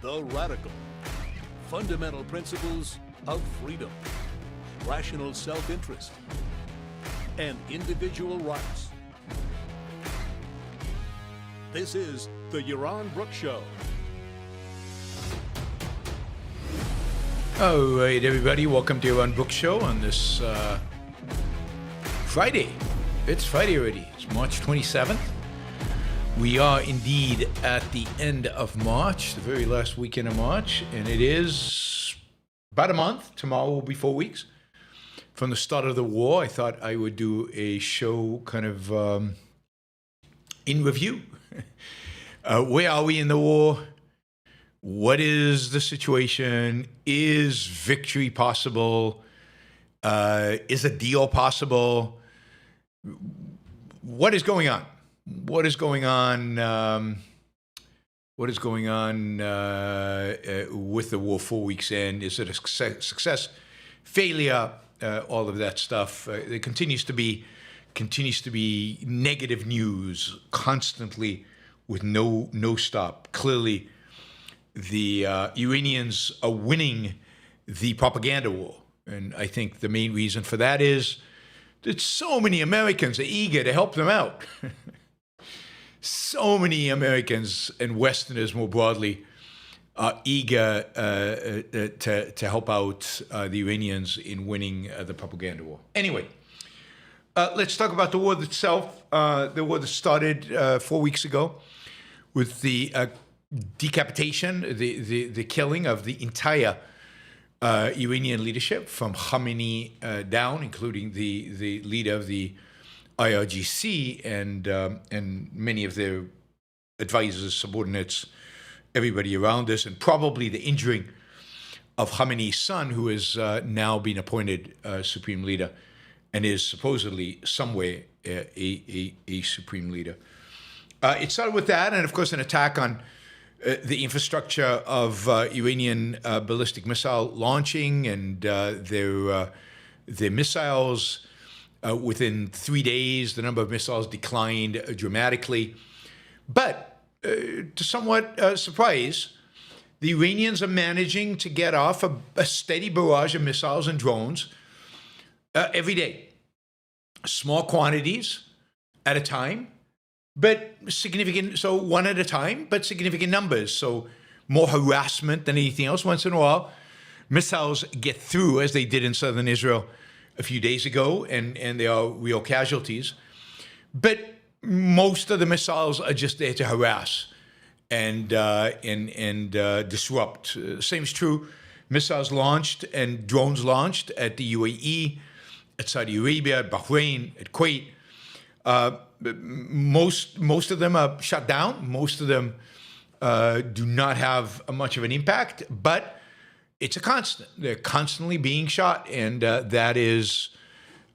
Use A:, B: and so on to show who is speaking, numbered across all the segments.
A: The radical. Fundamental principles of freedom, rational self-interest, and individual rights. This is the Yaron Brook Show.
B: All right, everybody, welcome to Yaron Brook Show on this Friday. It's Friday already. It's March 27th. We are indeed at the end of March, the very last weekend of March, and it is about a month. Tomorrow will be 4 weeks from the start of the war. I thought I would do a show kind of in review. Where are we in the war? What is the situation? Is victory possible? Is a deal possible? What is going on? What is going on? What is going on with the war 4 weeks in? Is it a success, failure? All of that stuff. There continues to be negative news constantly with no stop. Clearly, the Iranians are winning the propaganda war, and I think the main reason for that is that so many Americans are eager to help them out. So many Americans and Westerners more broadly are eager to help out the Iranians in winning the propaganda war. Anyway, let's talk about the war itself. The war that started 4 weeks ago with the decapitation, the killing of the entire Iranian leadership from Khamenei down, including the leader of the IRGC and many of their advisors, subordinates, everybody around us, and probably the injuring of Khamenei's son, who has now been appointed supreme leader and is supposedly somewhere a supreme leader. It started with that, and of course an attack on the infrastructure of Iranian ballistic missile launching and their missiles. Within 3 days, the number of missiles declined dramatically. But to somewhat surprise, the Iranians are managing to get off a steady barrage of missiles and drones every day. Small quantities at a time, but significant, so one at a time, but significant numbers. So more harassment than anything else. Once in a while, missiles get through, as they did in southern Israel a few days ago, and there are real casualties. But most of the missiles are just there to harass and disrupt. Same is true. Missiles launched and drones launched at the UAE, at Saudi Arabia, at Bahrain, at Kuwait. Most of them are shut down. Most of them do not have much of an impact, but it's a constant. They're constantly being shot, and that is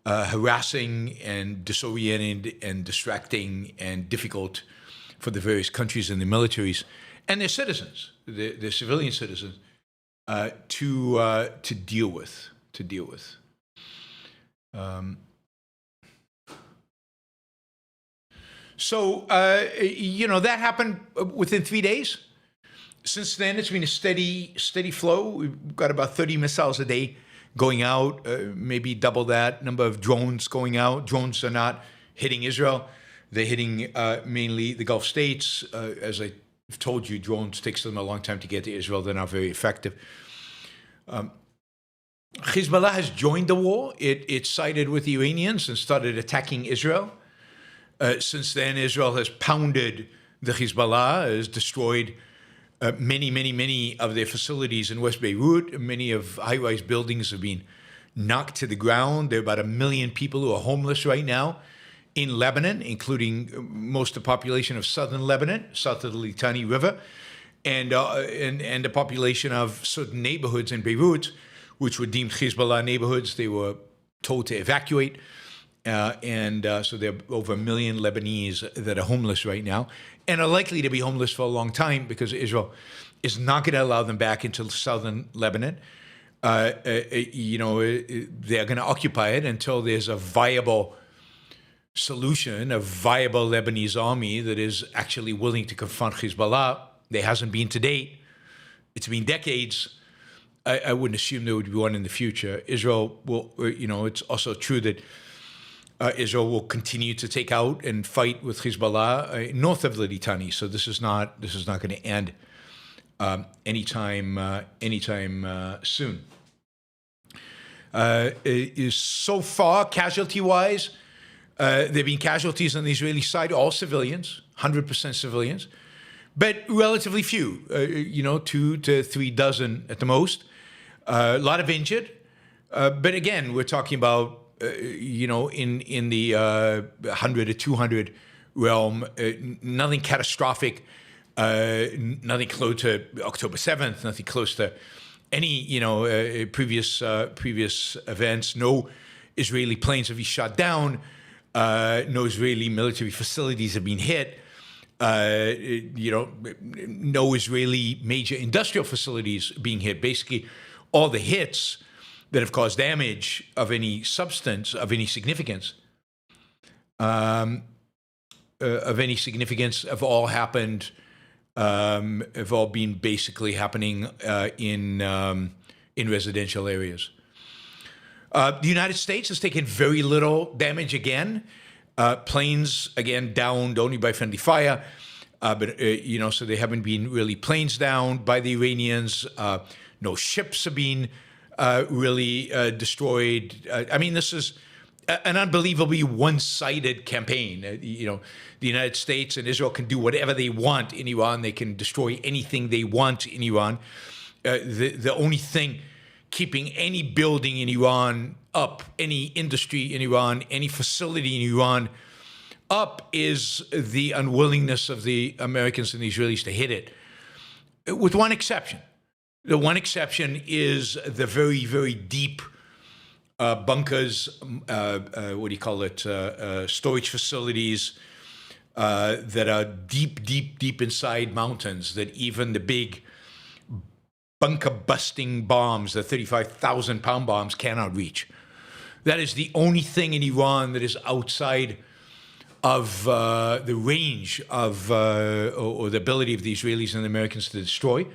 B: harassing and disorienting and distracting and difficult for the various countries and the militaries and their citizens, their civilian citizens, to deal with. So that happened within 3 days. Since then, it's been a steady flow. We've got about 30 missiles a day going out, maybe double that number of drones going out. Drones are not hitting Israel. They're hitting mainly the Gulf states. As I've told you, drones takes them a long time to get to Israel. They're not very effective. Hezbollah has joined the war. It sided with the Iranians and started attacking Israel. Since then, Israel has pounded the Hezbollah, has destroyed many of their facilities in West Beirut. Many of high-rise buildings have been knocked to the ground. There are about 1 million people who are homeless right now in Lebanon, including most of the population of southern Lebanon, south of the Litani River, and the population of certain neighborhoods in Beirut, which were deemed Hezbollah neighborhoods. They were told to evacuate. So there are over 1 million Lebanese that are homeless right now and are likely to be homeless for a long time because Israel is not going to allow them back into southern Lebanon. They're going to occupy it until there's a viable solution, a viable Lebanese army that is actually willing to confront Hezbollah. There hasn't been to date. It's been decades. I wouldn't assume there would be one in the future. Israel will, it's also true that Israel will continue to take out and fight with Hezbollah north of the Litani. So this is not going to end anytime soon. So far, casualty-wise, there have been casualties on the Israeli side, all civilians, 100% civilians, but relatively few, 2 to 3 dozen at the most. A lot of injured, but again, we're talking about, in the 100 to 200 realm, nothing catastrophic, nothing close to October 7th, nothing close to any, previous events. No Israeli planes have been shot down. No Israeli military facilities have been hit. No Israeli major industrial facilities being hit. Basically, all the hits that have caused damage of any substance, of any significance, have all happened. Have all been basically happening in residential areas. The United States has taken very little damage again. Planes, again, downed only by friendly fire. But so there haven't been really planes down by the Iranians. No ships have been really destroyed. This is an unbelievably one-sided campaign. The United States and Israel can do whatever they want in Iran. They can destroy anything they want in Iran. The only thing keeping any building in Iran up, any industry in Iran, any facility in Iran up is the unwillingness of the Americans and the Israelis to hit it, with one exception. The one exception is the very, very deep bunkers, storage facilities that are deep, deep, deep inside mountains that even the big bunker-busting bombs, the 35,000-pound bombs, cannot reach. That is the only thing in Iran that is outside of the range of or the ability of the Israelis and the Americans to destroy.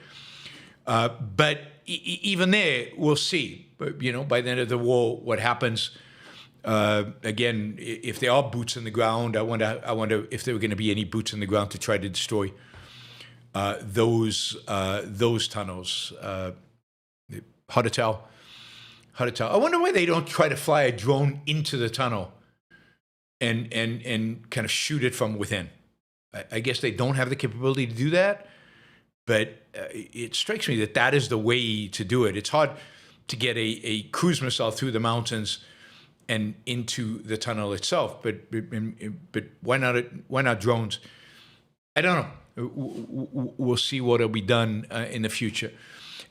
B: But even there, we'll see. By the end of the war, what happens. Again, if there are boots in the ground, I wonder if there were going to be any boots in the ground to try to destroy those tunnels. Hard to tell. I wonder why they don't try to fly a drone into the tunnel and kind of shoot it from within. I guess they don't have the capability to do that, but it strikes me that is the way to do it. It's hard to get a cruise missile through the mountains and into the tunnel itself, but why not drones? I don't know. We'll see what will be done in the future.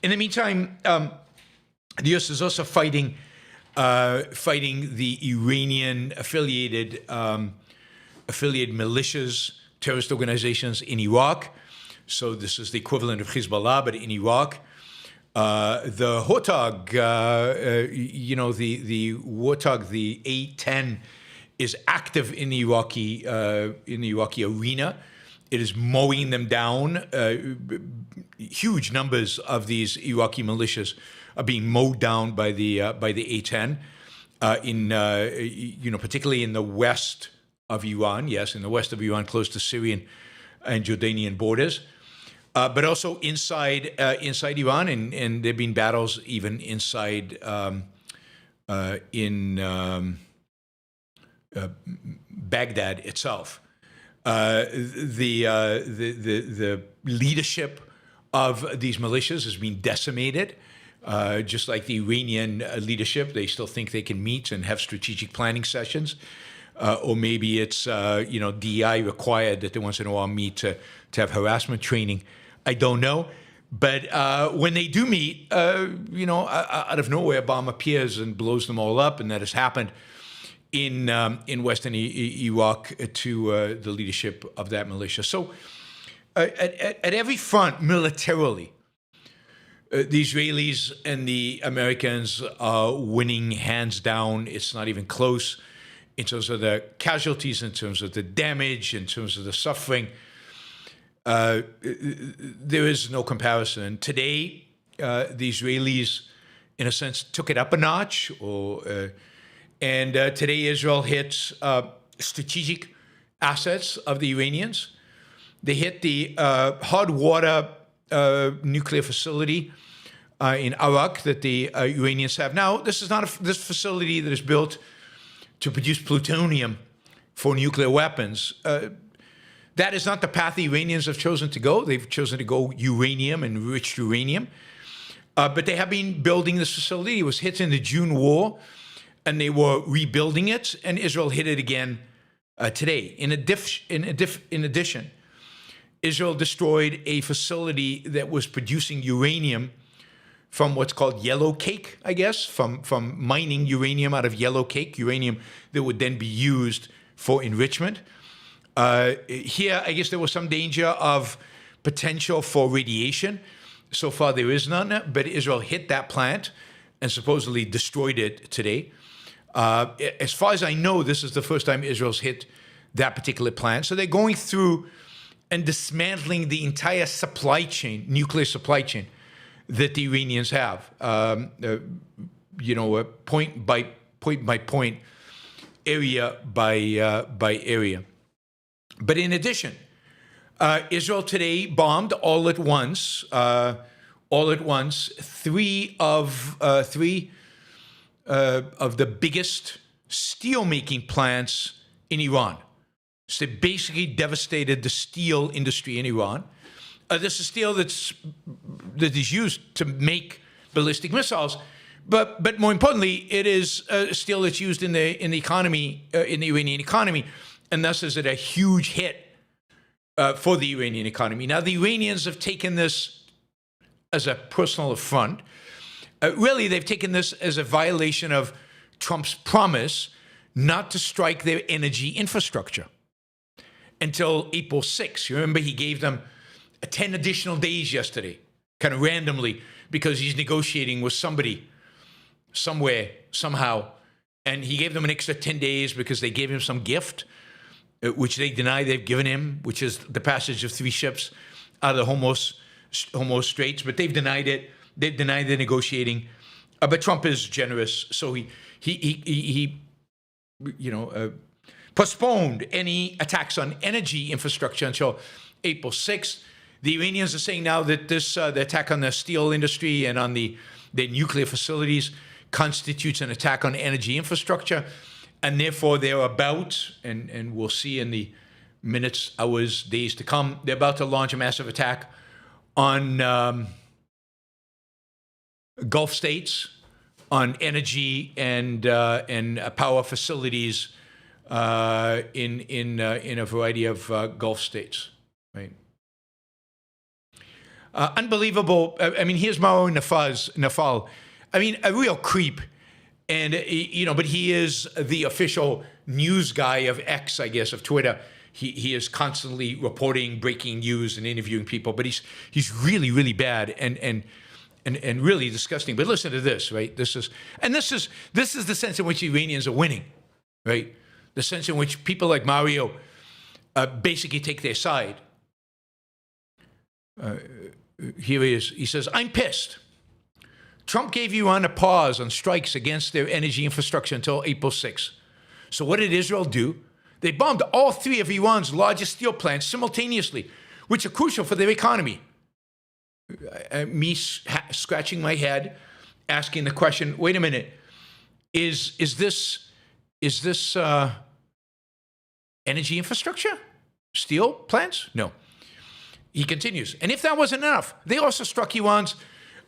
B: In the meantime, the U.S. is also fighting the Iranian affiliated militias, terrorist organizations in Iraq. So this is the equivalent of Hezbollah, but in Iraq. The Warthog, the Warthog, the A-10, is active in the Iraqi arena. It is mowing them down. Huge numbers of these Iraqi militias are being mowed down by the A-10, particularly in the west of Iran. Yes, in the west of Iran, close to Syrian and Jordanian borders. But also inside Iran, and there've been battles even inside in Baghdad itself. The leadership of these militias has been decimated, just like the Iranian leadership. They still think they can meet and have strategic planning sessions, or maybe it's DEI required that they once in a while meet to have harassment training. I don't know, but when they do meet, out of nowhere, a bomb appears and blows them all up, and that has happened in Western Iraq to the leadership of that militia. So, at every front, militarily, the Israelis and the Americans are winning hands down. It's not even close in terms of the casualties, in terms of the damage, in terms of the suffering. there is no comparison. Today, the Israelis, in a sense, took it up a notch, and today Israel hits strategic assets of the Iranians. They hit the hard water nuclear facility in Arak that the Iranians have. Now, this is not this facility that is built to produce plutonium for nuclear weapons. That is not the path the Iranians have chosen to go. They've chosen to go uranium, enriched uranium. But they have been building this facility. It was hit in the June war, and they were rebuilding it, and Israel hit it again today. In addition, Israel destroyed a facility that was producing uranium from what's called yellow cake, I guess, from mining uranium out of yellow cake, uranium that would then be used for enrichment. Here, I guess there was some danger of potential for radiation. So far, there is none, but Israel hit that plant and supposedly destroyed it today. As far as I know, this is the first time Israel's hit that particular plant. So they're going through and dismantling the entire supply chain, nuclear supply chain, that the Iranians have, point by point, area by area. But in addition, Israel today bombed all at once, three of the biggest steel-making plants in Iran. So they basically devastated the steel industry in Iran. This is steel that is used to make ballistic missiles, but more importantly, it is steel that's used in the economy, in the Iranian economy, and thus is it a huge hit for the Iranian economy. Now, the Iranians have taken this as a personal affront. Really, they've taken this as a violation of Trump's promise not to strike their energy infrastructure until April 6th. You remember he gave them 10 additional days yesterday, kind of randomly, because he's negotiating with somebody, somewhere, somehow. And he gave them an extra 10 days because they gave him some gift, which they deny they've given him, which is the passage of 3 ships out of the Hormuz Straits. But they've denied it. They've denied the negotiating. But Trump is generous, so he postponed any attacks on energy infrastructure until April 6th. The Iranians are saying now that the attack on the steel industry and on the nuclear facilities constitutes an attack on energy infrastructure, and therefore they're about, and we'll see in the minutes, hours, days to come, they're about to launch a massive attack on Gulf states, on energy and power facilities in a variety of Gulf states, right? Unbelievable. I mean, here's Mauro Nafal. I mean, a real creep. And, but he is the official news guy of X, I guess, of Twitter. He is constantly reporting breaking news and interviewing people, but he's really, really bad and really disgusting. But listen to this, right? This is the sense in which Iranians are winning, right? The sense in which people like Mario basically take their side. Here he is. He says, "I'm pissed. Trump gave Iran a pause on strikes against their energy infrastructure until April 6th. So what did Israel do? They bombed all 3 of Iran's largest steel plants simultaneously, which are crucial for their economy." Me scratching my head, asking the question, wait a minute, is this energy infrastructure? Steel plants? No. He continues, and if that wasn't enough, they also struck Iran's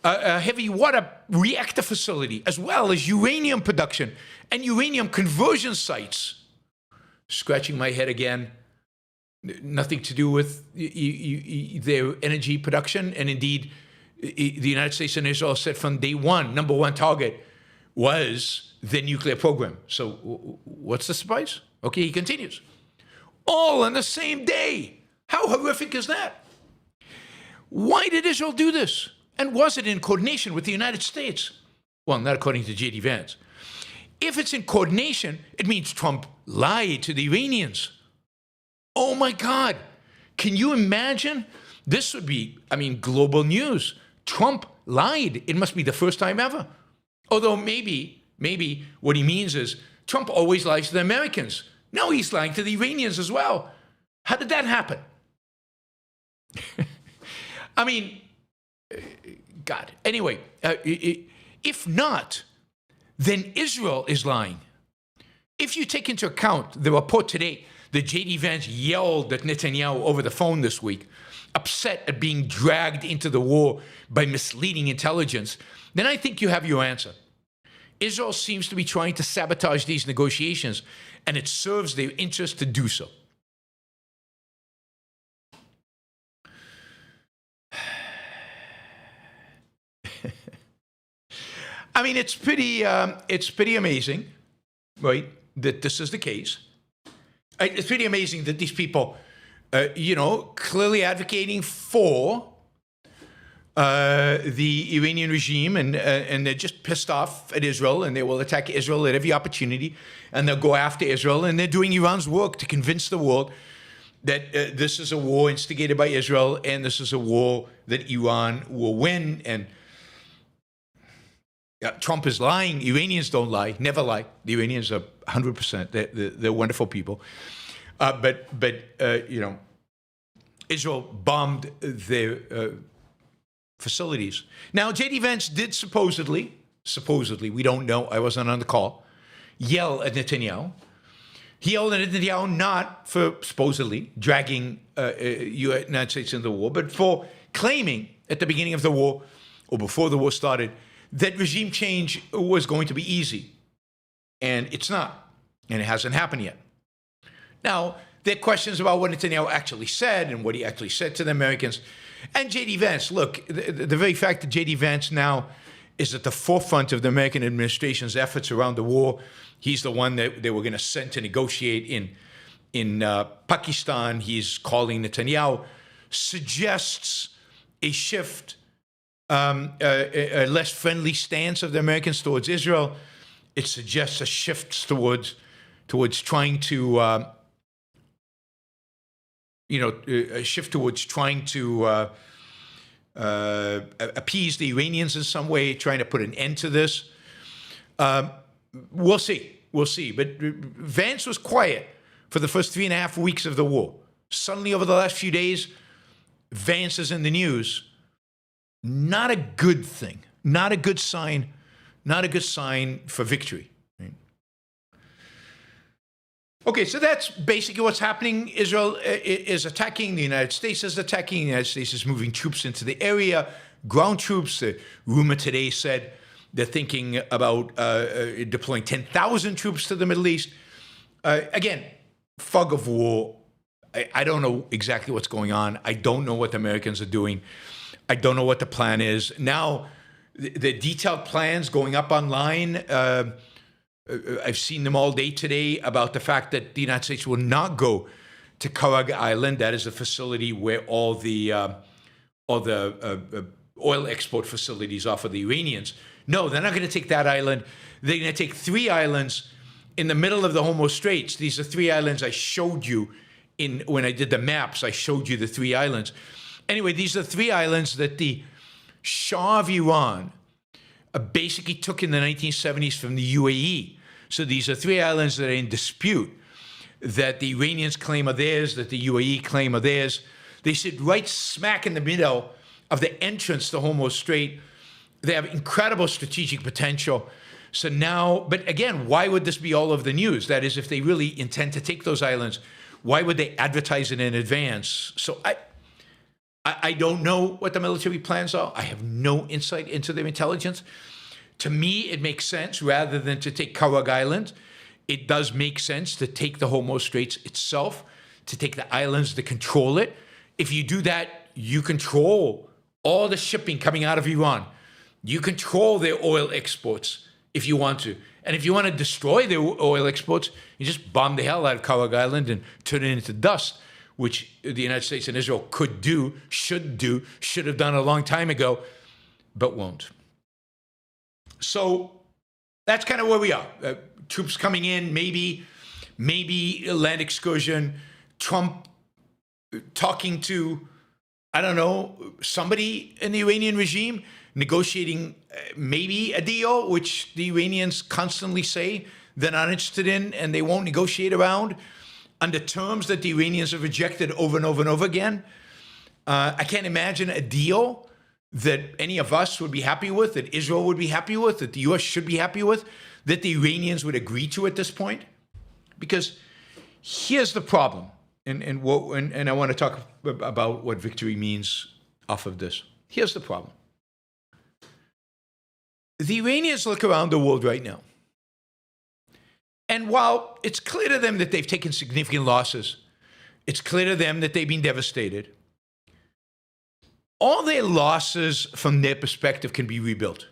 B: heavy water reactor facility, as well as uranium production and uranium conversion sites. Scratching my head again. Nothing to do with their energy production. And indeed, the United States and Israel said from day one, number one target was the nuclear program. So what's the surprise? Okay, he continues. All on the same day. How horrific is that? Why did Israel do this? And was it in coordination with the United States? Well, not according to J.D. Vance. If it's in coordination, it means Trump lied to the Iranians. Oh my God. Can you imagine? This would be, I mean, global news. Trump lied. It must be the first time ever. Although maybe what he means is Trump always lies to the Americans. Now he's lying to the Iranians as well. How did that happen? I mean, God. Anyway, if not, then Israel is lying. If you take into account the report today that J.D. Vance yelled at Netanyahu over the phone this week, upset at being dragged into the war by misleading intelligence, then I think you have your answer. Israel seems to be trying to sabotage these negotiations, and it serves their interest to do so. I mean, it's pretty amazing, right, that this is the case. It's pretty amazing that these people, clearly advocating for the Iranian regime, and they're just pissed off at Israel, and they will attack Israel at every opportunity, and they'll go after Israel, and they're doing Iran's work to convince the world that this is a war instigated by Israel, and this is a war that Iran will win. And Trump is lying. Iranians don't lie, never lie. The Iranians are 100%. They're wonderful people. But Israel bombed their facilities. Now, J.D. Vance did supposedly, we don't know, I wasn't on the call, yell at Netanyahu. He yelled at Netanyahu not for supposedly dragging United States into the war, but for claiming at the beginning of the war, or before the war started, that regime change was going to be easy. And it's not. And it hasn't happened yet. Now, there are questions about what Netanyahu actually said and what he actually said to the Americans. And J.D. Vance, look, the very fact that J.D. Vance now is at the forefront of the American administration's efforts around the war. He's the one that they were going to send to negotiate in Pakistan. He's calling Netanyahu, suggests a shift, a less friendly stance of the Americans towards Israel. It suggests a shift towards trying to, a shift towards trying to appease the Iranians in some way, trying to put an end to this. We'll see. But Vance was quiet for the first 3.5 weeks of the war. Suddenly, over the last few days, Vance is in the news. Not a good thing. Not a good sign. Not a good sign for victory. Right? Okay, so that's basically what's happening. Israel is attacking. The United States is attacking. The United States is moving troops into the area, ground troops. The rumor today said they're thinking about deploying 10,000 troops to the Middle East. Again, fog of war. I don't know exactly what's going on. I don't know what the Americans are doing. I don't know what the plan is. Now, the detailed plans going up online, I've seen them all day today about the fact that the United States will not go to Cloobeck Island. That is a facility where all the oil export facilities are for the Iranians. No, they're not going to take that island. They're going to take 3 islands in the middle of the Hormuz Straits. These are 3 islands I showed you when I did the maps. I showed you the 3 islands. Anyway, these are 3 islands that the Shah of Iran basically took in the 1970s from the UAE. So these are 3 islands that are in dispute, that the Iranians claim are theirs, that the UAE claim are theirs. They sit right smack in the middle of the entrance to Hormuz Strait. They have incredible strategic potential. So now, but again, why would this be all over the news? That is, if they really intend to take those islands, why would they advertise it in advance? So I don't know what the military plans are. I have no insight into their intelligence. To me, it makes sense rather than to take Cloobeck Island. It does make sense to take the Hormuz Straits itself, to take the islands, to control it. If you do that, you control all the shipping coming out of Iran. You control their oil exports if you want to. And if you want to destroy their oil exports, you just bomb the hell out of Cloobeck Island and turn it into dust, which the United States and Israel could do, should have done a long time ago, but won't. So that's kind of where we are. Troops coming in, maybe a land excursion. Trump talking to, I don't know, somebody in the Iranian regime, negotiating maybe a deal, which the Iranians constantly say they're not interested in and they won't negotiate around, under terms that the Iranians have rejected over and over and over again. I can't imagine a deal that any of us would be happy with, that Israel would be happy with, that the U.S. should be happy with, that the Iranians would agree to at this point. Because here's the problem, and I want to talk about what victory means off of this. Here's the problem. The Iranians look around the world right now, and while it's clear to them that they've taken significant losses, it's clear to them that they've been devastated, all their losses from their perspective can be rebuilt.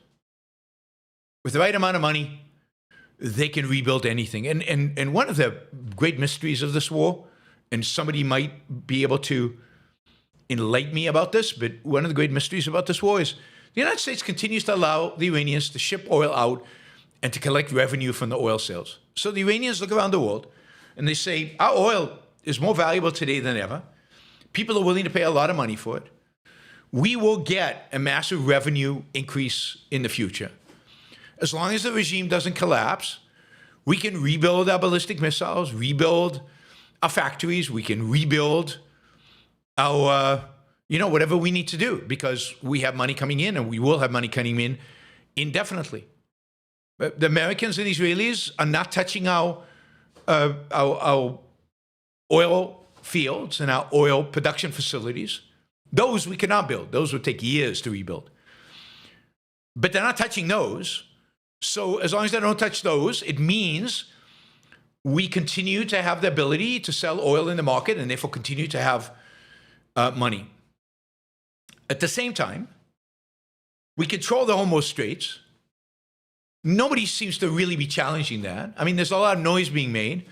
B: With the right amount of money, they can rebuild anything. And one of the great mysteries of this war, and somebody might be able to enlighten me about this, but one of the great mysteries about this war is the United States continues to allow the Iranians to ship oil out and to collect revenue from the oil sales. So the Iranians look around the world and they say, our oil is more valuable today than ever. People are willing to pay a lot of money for it. We will get a massive revenue increase in the future. As long as the regime doesn't collapse, we can rebuild our ballistic missiles, rebuild our factories, we can rebuild our, whatever we need to do, because we have money coming in and we will have money coming in indefinitely. But the Americans and Israelis are not touching our oil fields and our oil production facilities. Those we cannot build. Those would take years to rebuild. But they're not touching those. So as long as they don't touch those, it means we continue to have the ability to sell oil in the market and therefore continue to have money. At the same time, we control the Hormuz Straits. Nobody seems to really be challenging that. I mean, there's a lot of noise being made.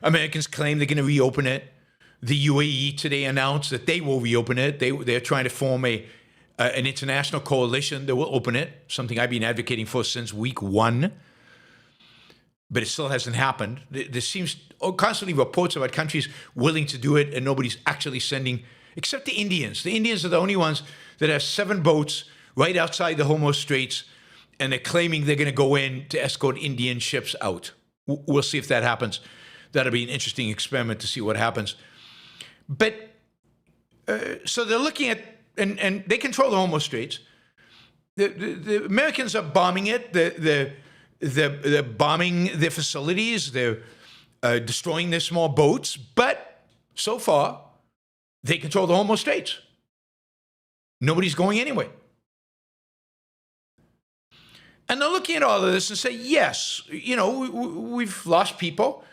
B: Americans claim they're going to reopen it. The UAE today announced that they will reopen it. They're trying to form an international coalition that will open it, something I've been advocating for since week one. But it still hasn't happened. There seems constantly reports about countries willing to do it, and nobody's actually sending, except the Indians. The Indians are the only ones that have 7 boats right outside the Hormuz Straits, and they're claiming they're going to go in to escort Indian ships out. We'll see if that happens. That'll be an interesting experiment to see what happens. But so they're looking at, and they control the Hormuz Straits. The Americans are bombing it. They're bombing their facilities. They're destroying their small boats. But so far, they control the Hormuz Straits. Nobody's going anywhere. And they're looking at all of this and say, yes, we've lost people.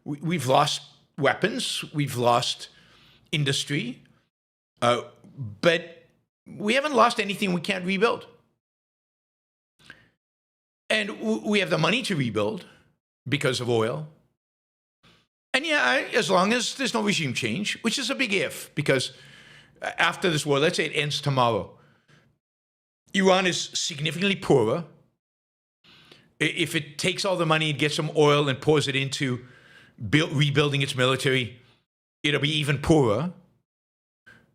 B: We've lost weapons. We've lost industry. But we haven't lost anything we can't rebuild. And we have the money to rebuild because of oil. And as long as there's no regime change, which is a big if, because after this war, let's say it ends tomorrow, Iran is significantly poorer. If it takes all the money, it gets some oil and pours it into rebuilding its military, it'll be even poorer.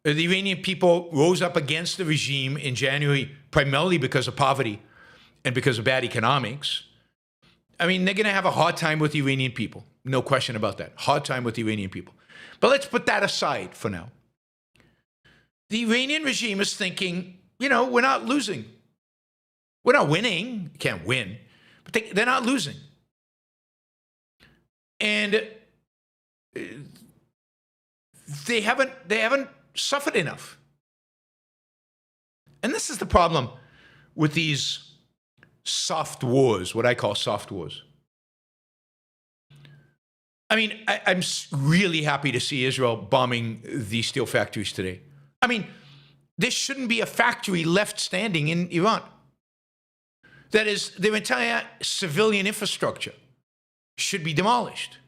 B: The Iranian people rose up against the regime in January primarily because of poverty and because of bad economics. I mean, they're going to have a hard time with the Iranian people. No question about that. Hard time with the Iranian people. But let's put that aside for now. The Iranian regime is thinking, we're not losing. We're not winning. Can't win. But they're not losing. And they haven't suffered enough. And this is the problem with these soft wars, what I call soft wars. I mean, I'm really happy to see Israel bombing these steel factories today. I mean, there shouldn't be a factory left standing in Iran. That is, their entire civilian infrastructure should be demolished.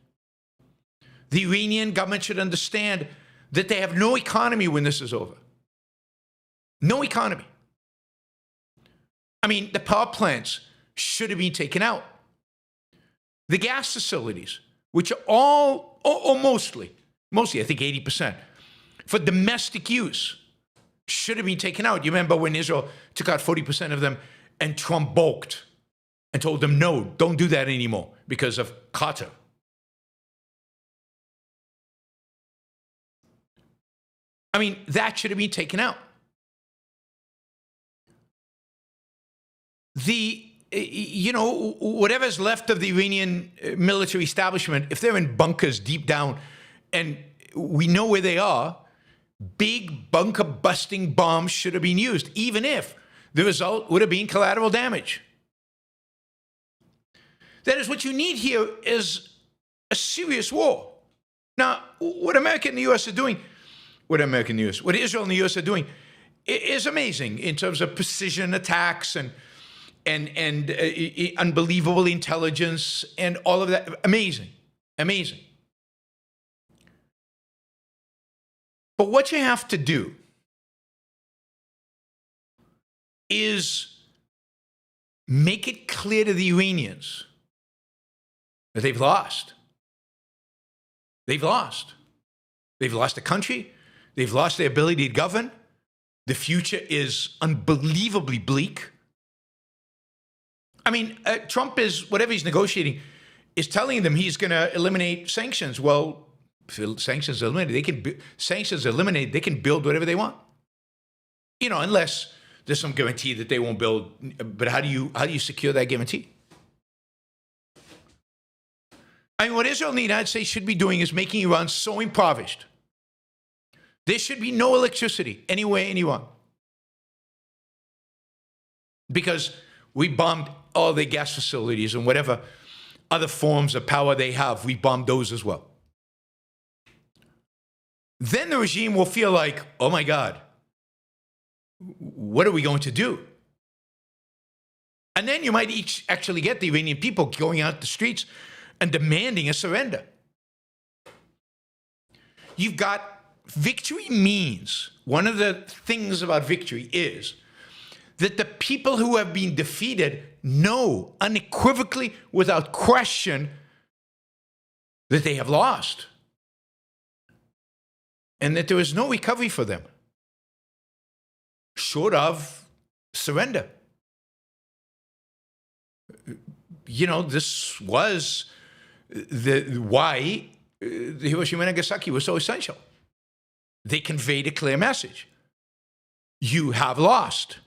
B: The Iranian government should understand that they have no economy when this is over. No economy. I mean, the power plants should have been taken out. The gas facilities, which are all, or mostly, I think 80%, for domestic use should have been taken out. You remember when Israel took out 40% of them and Trump balked and told them, no, don't do that anymore because of Qatar. I mean, that should have been taken out. Whatever's left of the Iranian military establishment, if they're in bunkers deep down, and we know where they are, big bunker-busting bombs should have been used, even if the result would have been collateral damage. That is, what you need here is a serious war. Now, what America and the U.S. are doing, what Israel and the U.S. are doing is amazing in terms of precision attacks and unbelievable intelligence and all of that. Amazing. Amazing. But what you have to do is make it clear to the Iranians that they've lost. They've lost. They've lost the country. They've lost their ability to govern. The future is unbelievably bleak. I mean, Trump is, whatever he's negotiating, is telling them he's going to eliminate sanctions. Well, if sanctions are eliminated, they can build whatever they want. Unless there's some guarantee that they won't build. But how do you secure that guarantee? I mean, what Israel and the United States should be doing is making Iran so impoverished. There should be no electricity anywhere, anyone. Because we bombed all the gas facilities and whatever other forms of power they have, we bombed those as well. Then the regime will feel like, oh my God, what are we going to do? And then you might actually get the Iranian people going out the streets and demanding a surrender. You've got victory means, one of the things about victory is that the people who have been defeated know unequivocally, without question, that they have lost and that there is no recovery for them short of surrender. This was why the Hiroshima and Nagasaki was so essential. They conveyed a clear message. You have lost.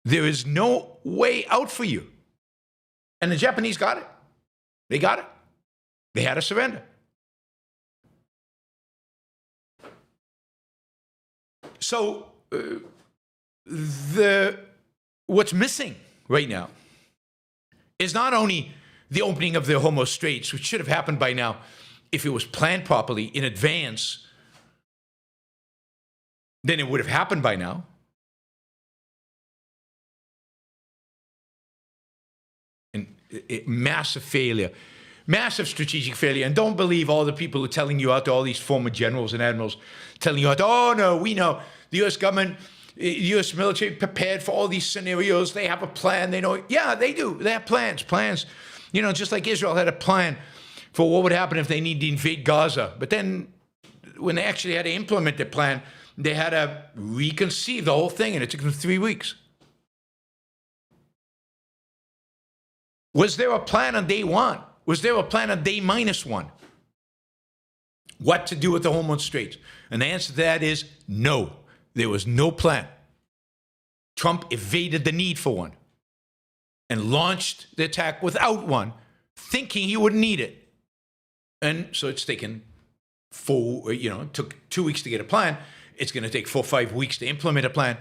B: There is no way out for you. And the Japanese got it. They got it. They had to surrender. So what's missing right now is not only the opening of the Hormuz Straits, which should have happened by now if it was planned properly in advance, then it would have happened by now. And massive failure, massive strategic failure. And don't believe all the people who are telling you out, all these former generals and admirals telling you out, oh no, we know the U.S. government, the U.S. military prepared for all these scenarios. They have a plan. They know. Yeah, they do. They have plans. Just like Israel had a plan for what would happen if they need to invade Gaza. But then when they actually had to implement their plan, they had to reconceive the whole thing, and it took them 3 weeks. Was there a plan on day one? Was there a plan on day -1? What to do with the Hormuz Straits? And the answer to that is no. There was no plan. Trump evaded the need for one and launched the attack without one, thinking he wouldn't need it. And so it's taken it took 2 weeks to get a plan. It's going to take 4 or 5 weeks to implement a plan.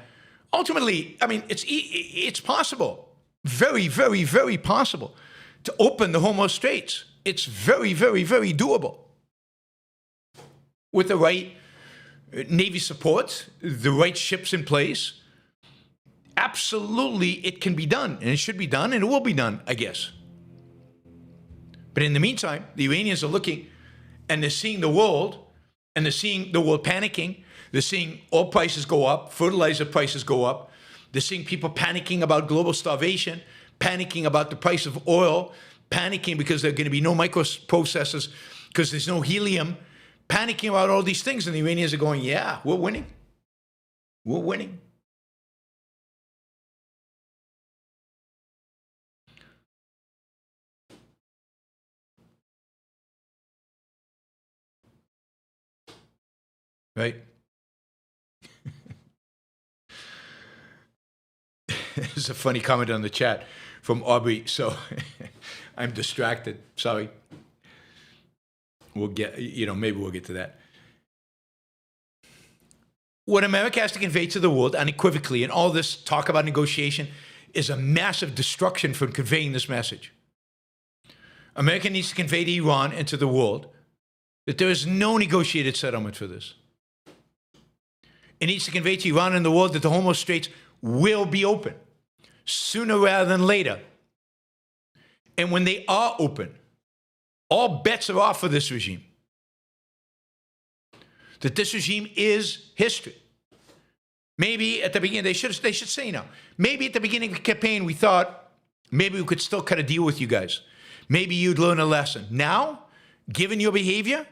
B: Ultimately, I mean, it's possible, very, very, very possible to open the Hormuz Straits. It's very, very, very doable. With the right Navy support, the right ships in place, absolutely it can be done, and it should be done, and it will be done, I guess. But in the meantime, the Iranians are looking, and they're seeing the world, and they're seeing the world panicking. They're seeing oil prices go up, fertilizer prices go up. They're seeing people panicking about global starvation, panicking about the price of oil, panicking because there are going to be no microprocessors, because there's no helium, panicking about all these things, and the Iranians are going, yeah, we're winning. We're winning. Right? There's a funny comment on the chat from Aubrey. So I'm distracted. Sorry. We'll get, maybe we'll get to that. What America has to convey to the world unequivocally, and all this talk about negotiation is a massive destruction from conveying this message. America needs to convey to Iran and to the world that there is no negotiated settlement for this. It needs to convey to Iran and the world that the Hormuz Straits will be open sooner rather than later. And when they are open, all bets are off for this regime. That this regime is history. Maybe at the beginning, they should say now, maybe at the beginning of the campaign, we thought maybe we could still cut a deal with you guys. Maybe you'd learn a lesson. Now, given your behavior,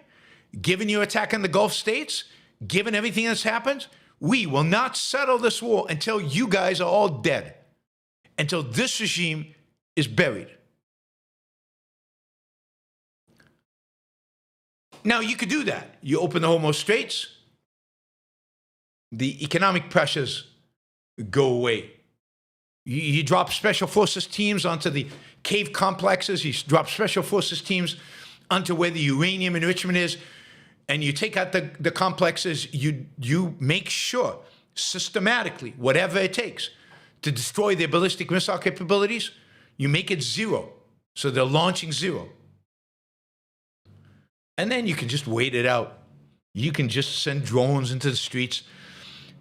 B: given your attack on the Gulf states, given everything that's happened, we will not settle this war until you guys are all dead, until this regime is buried. Now, you could do that. You open the Hormuz Straits, the economic pressures go away. You drop special forces teams onto the cave complexes. You drop special forces teams onto where the uranium enrichment is, and you take out the complexes. You make sure systematically, whatever it takes, to destroy their ballistic missile capabilities, you make it zero. So they're launching zero. And then you can just wait it out. You can just send drones into the streets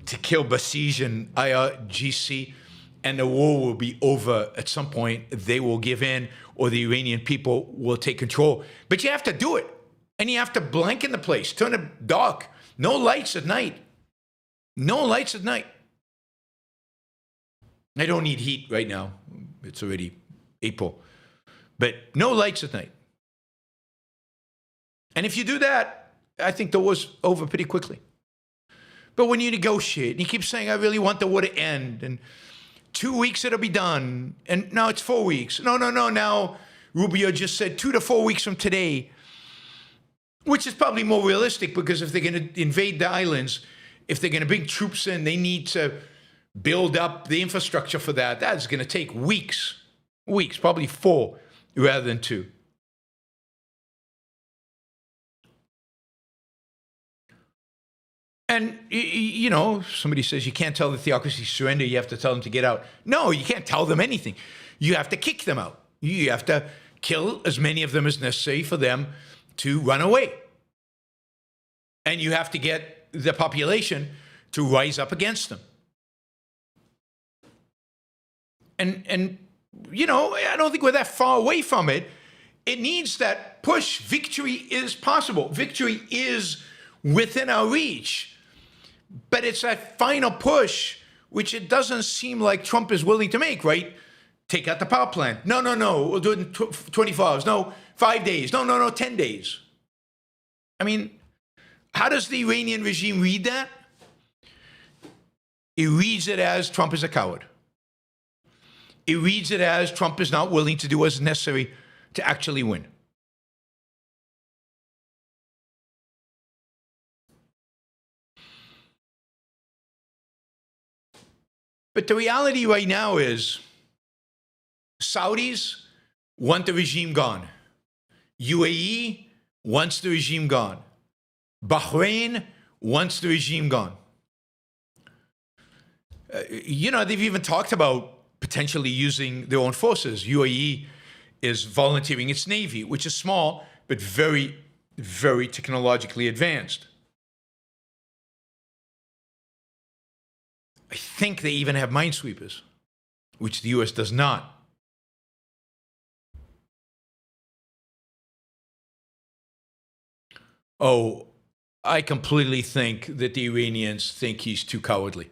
B: to kill Basij and IRGC, and the war will be over at some point. They will give in, or the Iranian people will take control. But you have to do it. And you have to blanket the place, turn it dark. No lights at night. No lights at night. I don't need heat right now. It's already April. But no lights at night. And if you do that, I think the war's over pretty quickly. But when you negotiate, and you keep saying, I really want the war to end, and 2 weeks it'll be done, and now it's 4 weeks. No, now Rubio just said 2 to 4 weeks from today, which is probably more realistic, because if they're going to invade the islands, if they're going to bring troops in, they need to build up the infrastructure for that. That's going to take weeks, probably 4 rather than 2. And, somebody says you can't tell the theocracy surrender, you have to tell them to get out. No, you can't tell them anything. You have to kick them out. You have to kill as many of them as necessary for them to run away. And you have to get the population to rise up against them. And I don't think we're that far away from it. It needs that push. Victory is possible. Victory is within our reach. But it's that final push, which it doesn't seem like Trump is willing to make, right? Take out the power plant. No, we'll do it in 24 hours. No, 5 days. No, 10 days. I mean, how does the Iranian regime read that? It reads it as Trump is a coward. It reads it as Trump is not willing to do what is necessary to actually win. But the reality right now is Saudis want the regime gone. UAE wants the regime gone. Bahrain wants the regime gone. They've even talked about potentially using their own forces. UAE is volunteering its navy, which is small, but very, very technologically advanced. I think they even have minesweepers, which the U.S. does not. Oh, I completely think that the Iranians think he's too cowardly.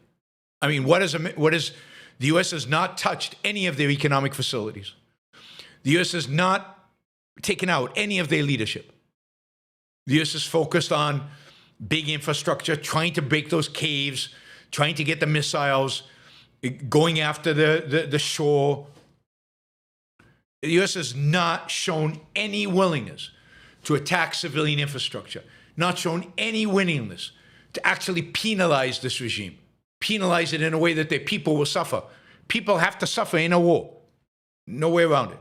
B: I mean, the U.S. has not touched any of their economic facilities. The U.S. has not taken out any of their leadership. The U.S. is focused on big infrastructure, trying to break those caves, trying to get the missiles, going after the shore. The U.S. has not shown any willingness to attack civilian infrastructure, not shown any willingness to actually penalize this regime, penalize it in a way that their people will suffer. People have to suffer in a war. No way around it.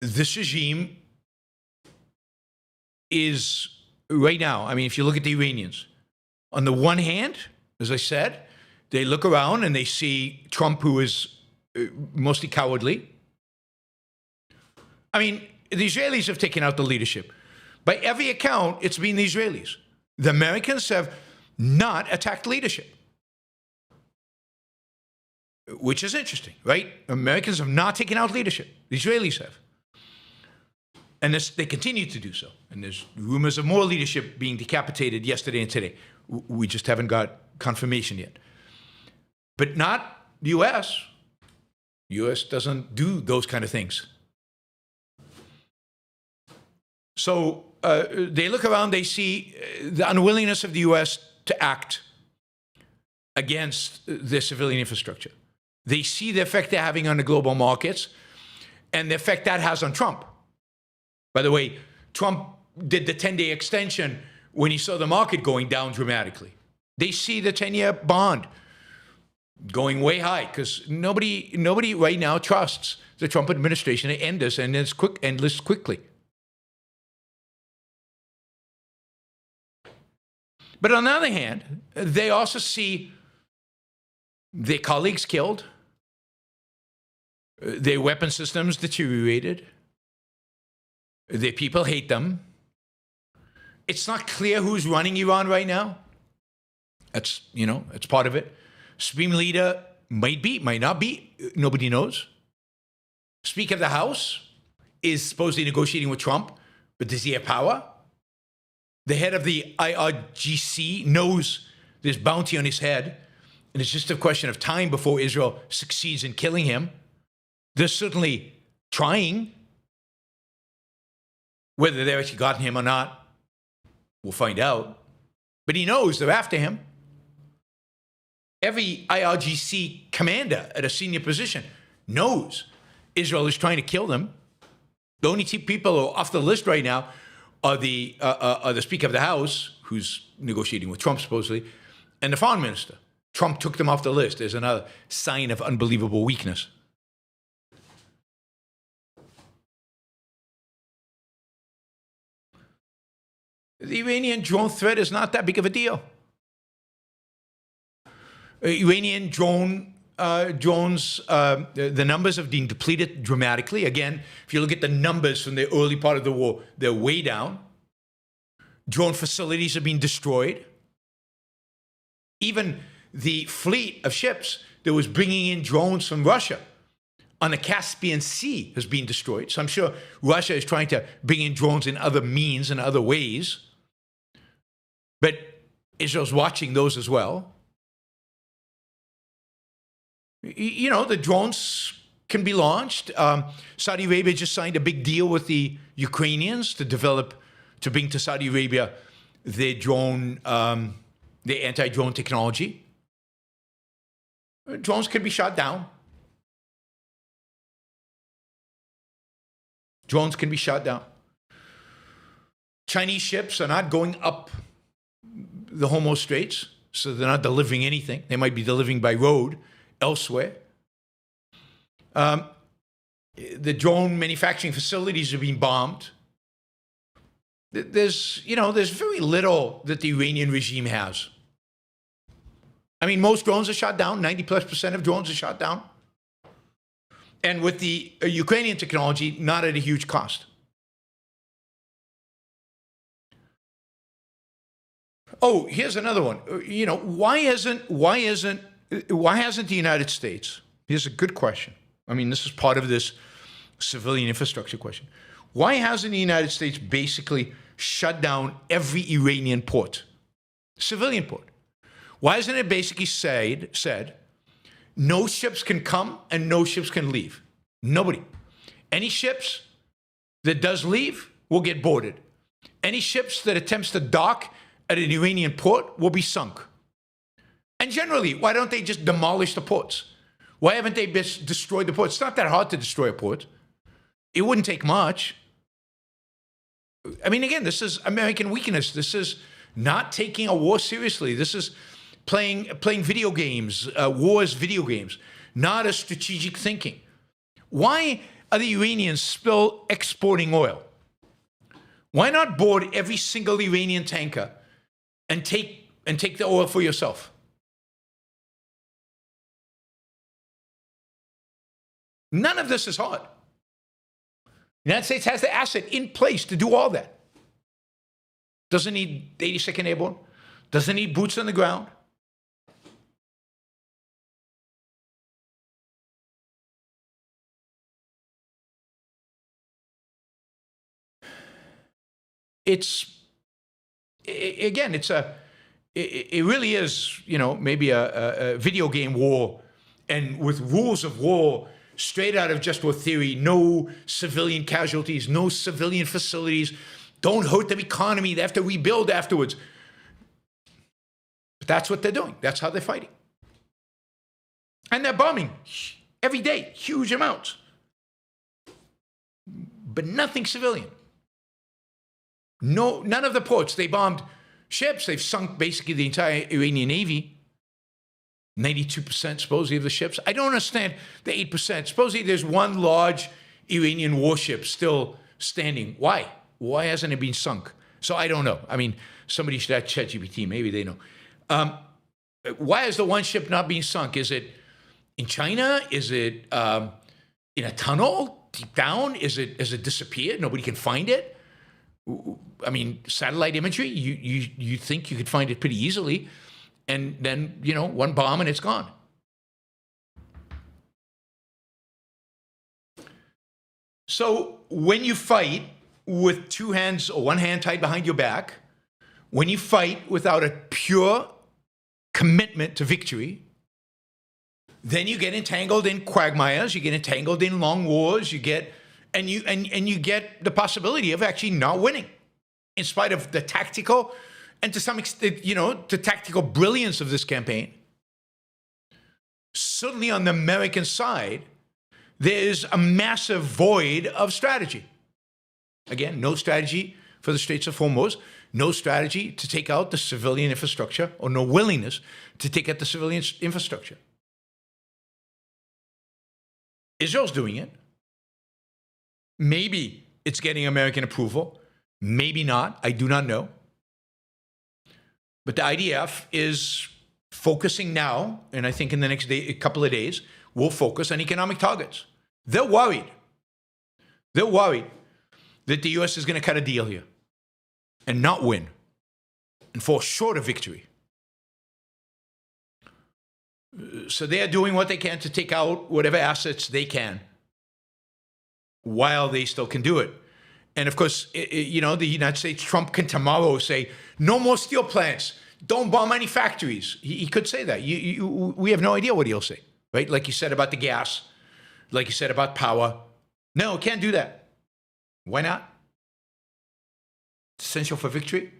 B: This regime is, right now, I mean, if you look at the Iranians, on the one hand, as I said, they look around and they see Trump, who is mostly cowardly. I mean, the Israelis have taken out the leadership. By every account, it's been the Israelis. The Americans have not attacked leadership, which is interesting, right? Americans have not taken out leadership. The Israelis have. And they continue to do so. And there's rumors of more leadership being decapitated yesterday and today. We just haven't got confirmation yet. But not the U.S. The U.S. doesn't do those kind of things. So they look around, they see the unwillingness of the U.S. to act against the civilian infrastructure. They see the effect they're having on the global markets and the effect that has on Trump. By the way, Trump did the 10-day extension when he saw the market going down dramatically. They see the 10-year bond going way high because nobody right now trusts the Trump administration to end this and it's endless quickly. But on the other hand, they also see their colleagues killed, their weapon systems deteriorated, their people hate them. It's not clear who's running Iran right now. That's, it's part of it. Supreme leader might be, might not be. Nobody knows. Speaker of the House is supposedly negotiating with Trump, but does he have power? The head of the IRGC knows there's bounty on his head, and it's just a question of time before Israel succeeds in killing him. They're certainly trying. Whether they've actually gotten him or not, we'll find out. But he knows they're after him. Every IRGC commander at a senior position knows Israel is trying to kill them. The only two people who are off the list right now are the Speaker of the House, who's negotiating with Trump supposedly, and the Foreign Minister. Trump took them off the list. There's another sign of unbelievable weakness. The Iranian drone threat is not that big of a deal. Iranian drones, the numbers have been depleted dramatically. Again, if you look at the numbers from the early part of the war, they're way down. Drone facilities have been destroyed. Even the fleet of ships that was bringing in drones from Russia on the Caspian Sea has been destroyed. So I'm sure Russia is trying to bring in drones in other means and other ways. But Israel's watching those as well. The drones can be launched. Saudi Arabia just signed a big deal with the Ukrainians to bring to Saudi Arabia their anti-drone technology. Drones can be shot down. Drones can be shot down. Chinese ships are not going up the Hormuz Straits, so they're not delivering anything. They might be delivering by road elsewhere. The drone manufacturing facilities are being bombed. There's very little that the Iranian regime has. I mean, most drones are shot down. 90+% of drones are shot down. And with the Ukrainian technology, not at a huge cost. Oh, here's another one. Why hasn't the United States? Here's a good question. I mean, this is part of this civilian infrastructure question. Why hasn't the United States basically shut down every Iranian port, civilian port? Why hasn't it basically said, No ships can come and no ships can leave. Nobody. Any ships that does leave will get boarded. Any ships that attempts to dock at an Iranian port will be sunk. And generally, why don't they just demolish the ports? Why haven't they destroyed the ports? It's not that hard to destroy a port. It wouldn't take much. I mean, again, this is American weakness. This is not taking a war seriously. This is playing video games, wars video games, not a strategic thinking. Why are the Iranians still exporting oil? Why not board every single Iranian tanker and take the oil for yourself? None of this is hard. The United States has the asset in place to do all that. Doesn't need 82nd Airborne. Doesn't need boots on the ground. It really is, maybe a video game war, and with rules of war straight out of just war theory. No civilian casualties, no civilian facilities. Don't hurt the economy. They have to rebuild afterwards. But that's what they're doing. That's how they're fighting. And they're bombing every day, huge amounts. But nothing civilian. No, none of the ports. They bombed ships. They've sunk basically the entire Iranian Navy. 92% supposedly of the ships. I don't understand the 8%. Supposedly there's one large Iranian warship still standing. Why? Why hasn't it been sunk? So I don't know. I mean, somebody should ask ChatGPT. Maybe they know. Why is the one ship not being sunk? Is it in China? Is it in a tunnel deep down? Has it disappeared? Nobody can find it? I mean, satellite imagery, you think you could find it pretty easily. And then, one bomb and it's gone. So when you fight with two hands or one hand tied behind your back, when you fight without a pure commitment to victory, then you get entangled in quagmires, you get entangled in long wars, you get the possibility of actually not winning, in spite of the tactical and to some extent, the tactical brilliance of this campaign. Certainly on the American side, there is a massive void of strategy. Again, no strategy for the Straits of Hormuz, no strategy to take out the civilian infrastructure, or no willingness to take out the civilian infrastructure. Israel's doing it. Maybe it's getting American approval. Maybe not. I do not know. But the IDF is focusing now, and I think in the next a couple of days, will focus on economic targets. They're worried. They're worried that the U.S. is going to cut a deal here and not win and fall short of victory. So they are doing what they can to take out whatever assets they can while they still can do it. And of course, the United States, Trump can tomorrow say, no more steel plants, don't bomb any factories. He could say that. We have no idea what he'll say, right? Like you said about the gas, like you said about power. No, can't do that. Why not? It's essential for victory.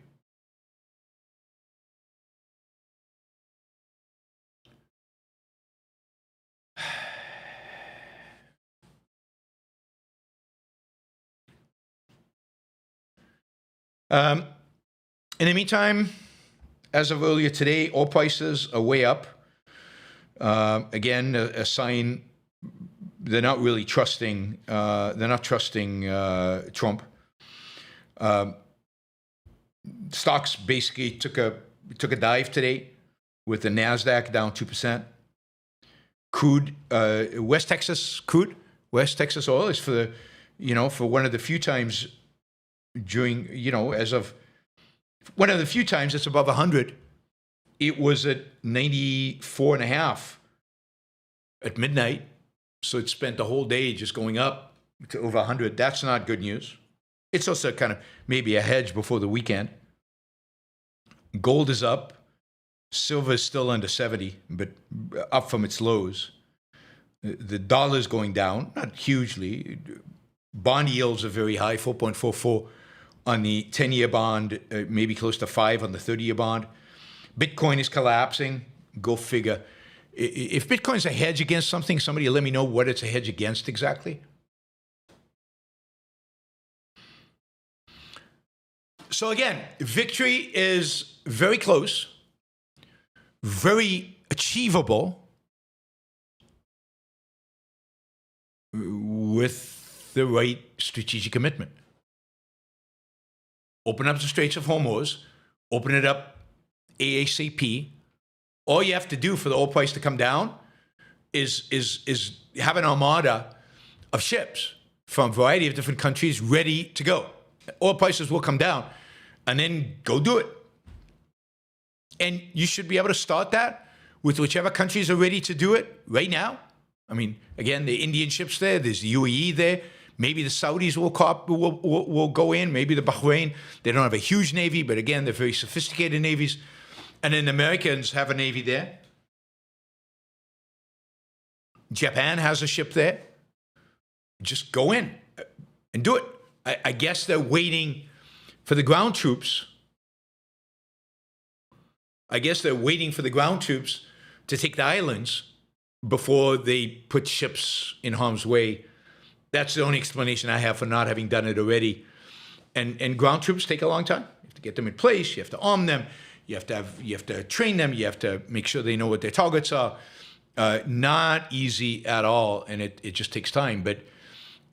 B: In the meantime, as of earlier today, oil prices are way up. Again, a sign they're not really trusting. They're not trusting Trump. Stocks basically took a dive today, with the Nasdaq down 2%. Crude, West Texas oil is for one of the few times during, as of one of the few times it's above 100. It was at 94.5 at midnight. So it spent the whole day just going up to over 100. That's not good news. It's also kind of maybe a hedge before the weekend. Gold is up. Silver is still under 70, but up from its lows. The dollar is going down, not hugely. Bond yields are very high, 4.44 on the 10-year bond, maybe close to 5 on the 30-year bond. Bitcoin is collapsing. Go figure. If Bitcoin's a hedge against something, somebody let me know what it's a hedge against exactly. So again, victory is very close, very achievable with the right strategic commitment. Open up the Straits of Hormuz, open it up ASAP. All you have to do for the oil price to come down is have an armada of ships from a variety of different countries ready to go. Oil prices will come down, and then go do it. And you should be able to start that with whichever countries are ready to do it right now. I mean, again, the Indian ships there, there's the UAE there. Maybe the Saudis will go in, maybe the Bahrain. They don't have a huge navy, but again, they're very sophisticated navies. And then the Americans have a navy there. Japan has a ship there. Just go in and do it. I guess they're waiting for the ground troops. I guess they're waiting for the ground troops to take the islands before they put ships in harm's way. That's the only explanation I have for not having done it already. And ground troops take a long time. You have to get them in place. You have to arm them. You have to train them. You have to make sure they know what their targets are. Not easy at all, and it just takes time. But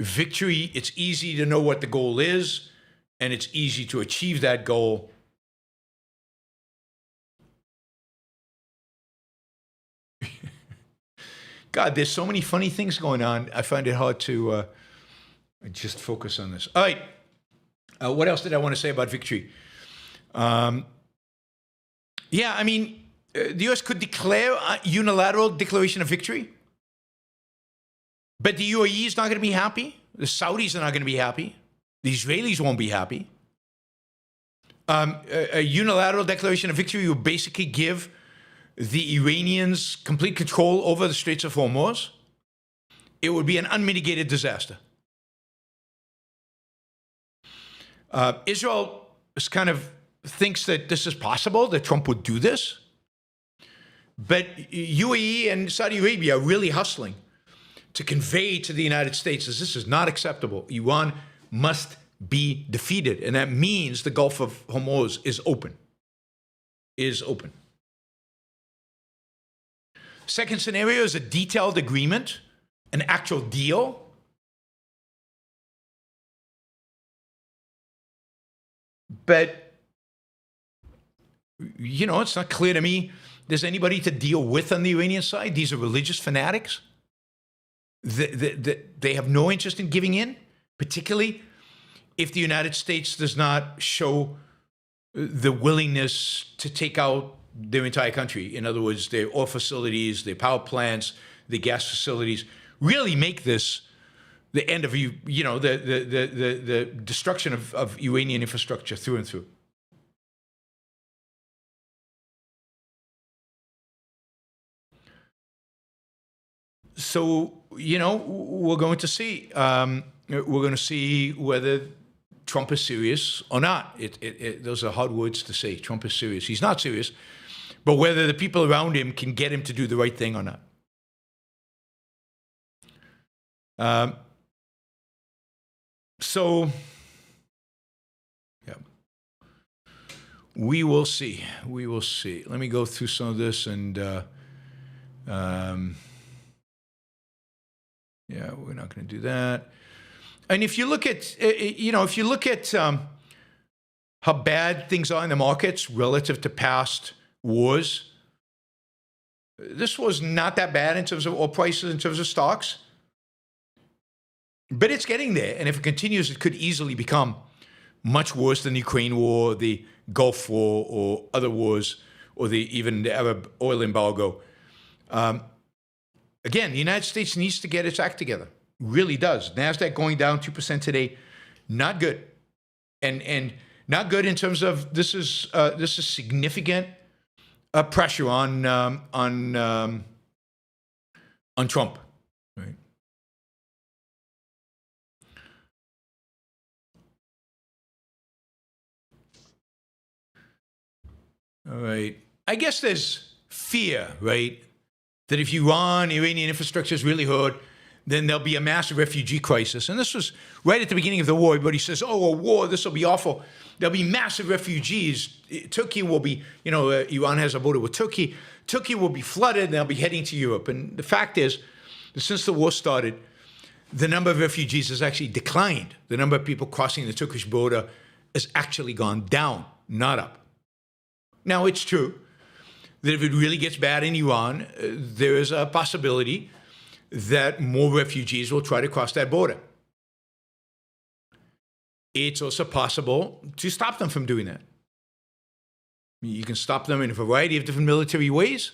B: victory, it's easy to know what the goal is, and it's easy to achieve that goal. God, there's so many funny things going on. I find it hard to just focus on this. All right. What else did I want to say about victory? Yeah, I mean, the U.S. could declare a unilateral declaration of victory. But the UAE is not going to be happy. The Saudis are not going to be happy. The Israelis won't be happy. A unilateral declaration of victory will basically give the Iranians complete control over the Straits of Hormuz. It would be an unmitigated disaster. Israel kind of thinks that this is possible, that Trump would do this. But UAE and Saudi Arabia are really hustling to convey to the United States that this is not acceptable. Iran must be defeated. And that means the Gulf of Hormuz is open. Second scenario is a detailed agreement, an actual deal. But, you know, it's not clear to me there's anybody to deal with on the Iranian side. These are religious fanatics. They have no interest in giving in, particularly if the United States does not show the willingness to take out their entire country. In other words, their oil facilities, their power plants, the gas facilities, really make this the end of, the destruction of Iranian infrastructure through and through. So, we're going to see. We're going to see whether Trump is serious or not. Those are hard words to say. Trump is serious. He's not serious. But whether the people around him can get him to do the right thing or not. So, yeah. We will see. We will see. Let me go through some of this and... yeah, we're not going to do that. And if you look at, how bad things are in the markets relative to past wars, this was not that bad in terms of oil prices, in terms of stocks. But it's getting there. And if it continues, it could easily become much worse than the Ukraine war, the Gulf War, or other wars, or even the Arab oil embargo. Again, the United States needs to get its act together. Really does. NASDAQ going down 2% today, not good. And not good in terms of this is significant pressure on Trump, right? All right. I guess there's fear, right? That if Iranian infrastructure is really hurt, then there'll be a massive refugee crisis. And this was right at the beginning of the war. Everybody says, oh, a war, this will be awful. There'll be massive refugees. Turkey will be, Iran has a border with Turkey. Turkey will be flooded, and they'll be heading to Europe. And the fact is, that since the war started, the number of refugees has actually declined. The number of people crossing the Turkish border has actually gone down, not up. Now, it's true that if it really gets bad in Iran, there is a possibility that more refugees will try to cross that border. It's also possible to stop them from doing that. You can stop them in a variety of different military ways.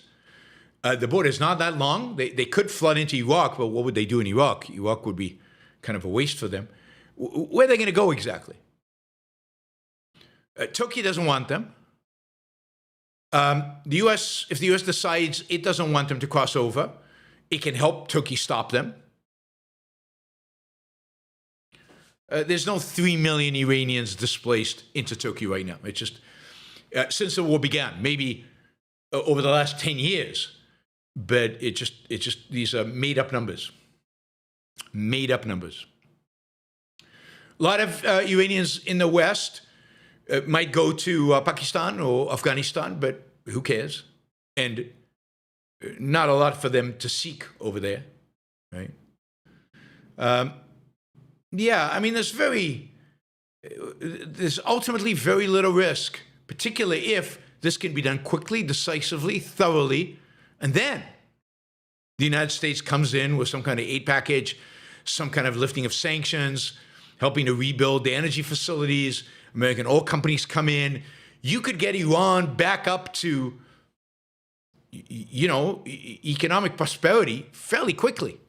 B: The border is not that long. They could flood into Iraq, but what would they do in Iraq? Iraq would be kind of a waste for them. Where are they going to go exactly? Turkey doesn't want them. If the U.S. decides it doesn't want them to cross over, it can help Turkey stop them. There's no 3 million Iranians displaced into Turkey right now. It's just, since the war began, maybe over the last 10 years, but it just these are made-up numbers. Made-up numbers. A lot of Iranians in the West might go to Pakistan or Afghanistan, but who cares? And not a lot for them to seek over there, right? There's ultimately very little risk, particularly if this can be done quickly, decisively, thoroughly, and then the United States comes in with some kind of aid package, some kind of lifting of sanctions, helping to rebuild the energy facilities. American oil companies come in. You could get Iran back up to, economic prosperity fairly quickly.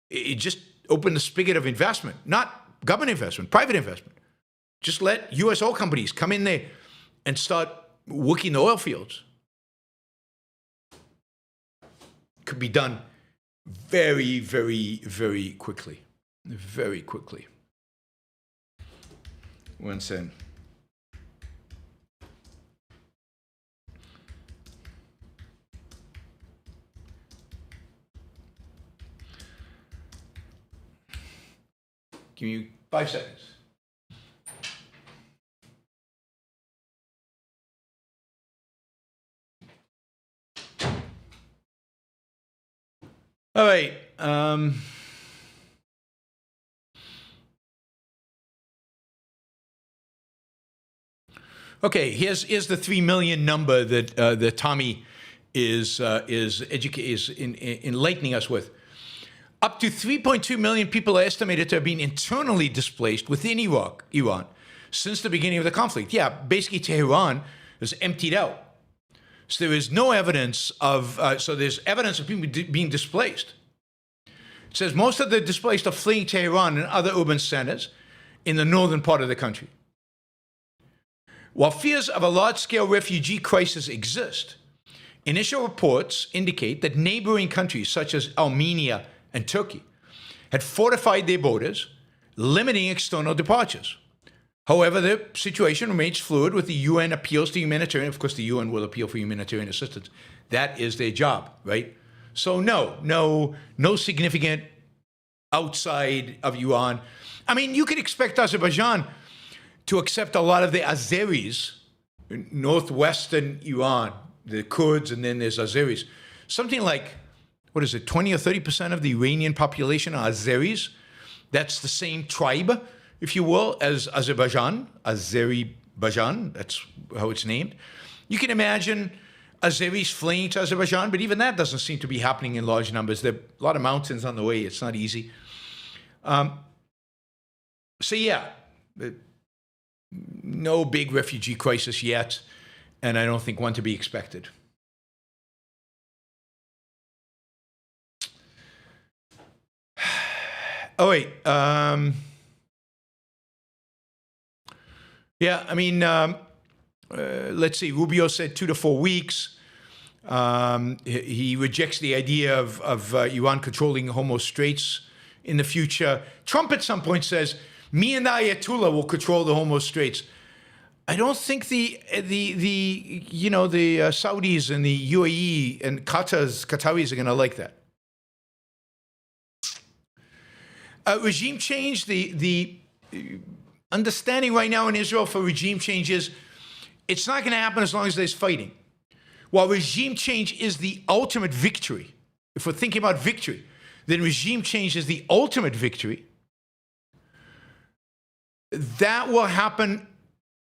B: It just opened the spigot of investment, not government investment, private investment. Just let U.S. oil companies come in there and start working the oil fields. Could be done very, very, very quickly. Very quickly. One second. Give me 5 seconds. All right. Okay, here's the 3 million number that Tommy is enlightening us with. Up to 3.2 million people are estimated to have been internally displaced within Iran since the beginning of the conflict. Yeah, basically Tehran is emptied out. So there is no evidence of, there's evidence of people being displaced. It says most of the displaced are fleeing Tehran and other urban centers in the northern part of the country. While fears of a large-scale refugee crisis exist, initial reports indicate that neighboring countries such as Armenia and Turkey had fortified their borders, limiting external departures. However, the situation remains fluid with the UN appeals to humanitarian. Of course, the UN will appeal for humanitarian assistance. That is their job, right? So no significant outside of Iran. I mean, you could expect Azerbaijan to accept a lot of the Azeris, northwestern Iran, the Kurds, and then there's Azeris. Something like, 20 or 30% of the Iranian population are Azeris. That's the same tribe, if you will, as Azerbaijan, that's how it's named. You can imagine Azeris fleeing to Azerbaijan, but even that doesn't seem to be happening in large numbers. There are a lot of mountains on the way. It's not easy. No big refugee crisis yet, and I don't think one to be expected. Oh, wait. let's see, Rubio said 2 to 4 weeks. He rejects the idea of Iran controlling Hormuz Straits in the future. Trump at some point says, me and the Ayatollah will control the Hormuz Straits. I don't think the Saudis and the UAE and Qataris are going to like that. Regime change, the understanding right now in Israel for regime change is it's not going to happen as long as there's fighting. While regime change is the ultimate victory, if we're thinking about victory, then regime change is the ultimate victory. That will happen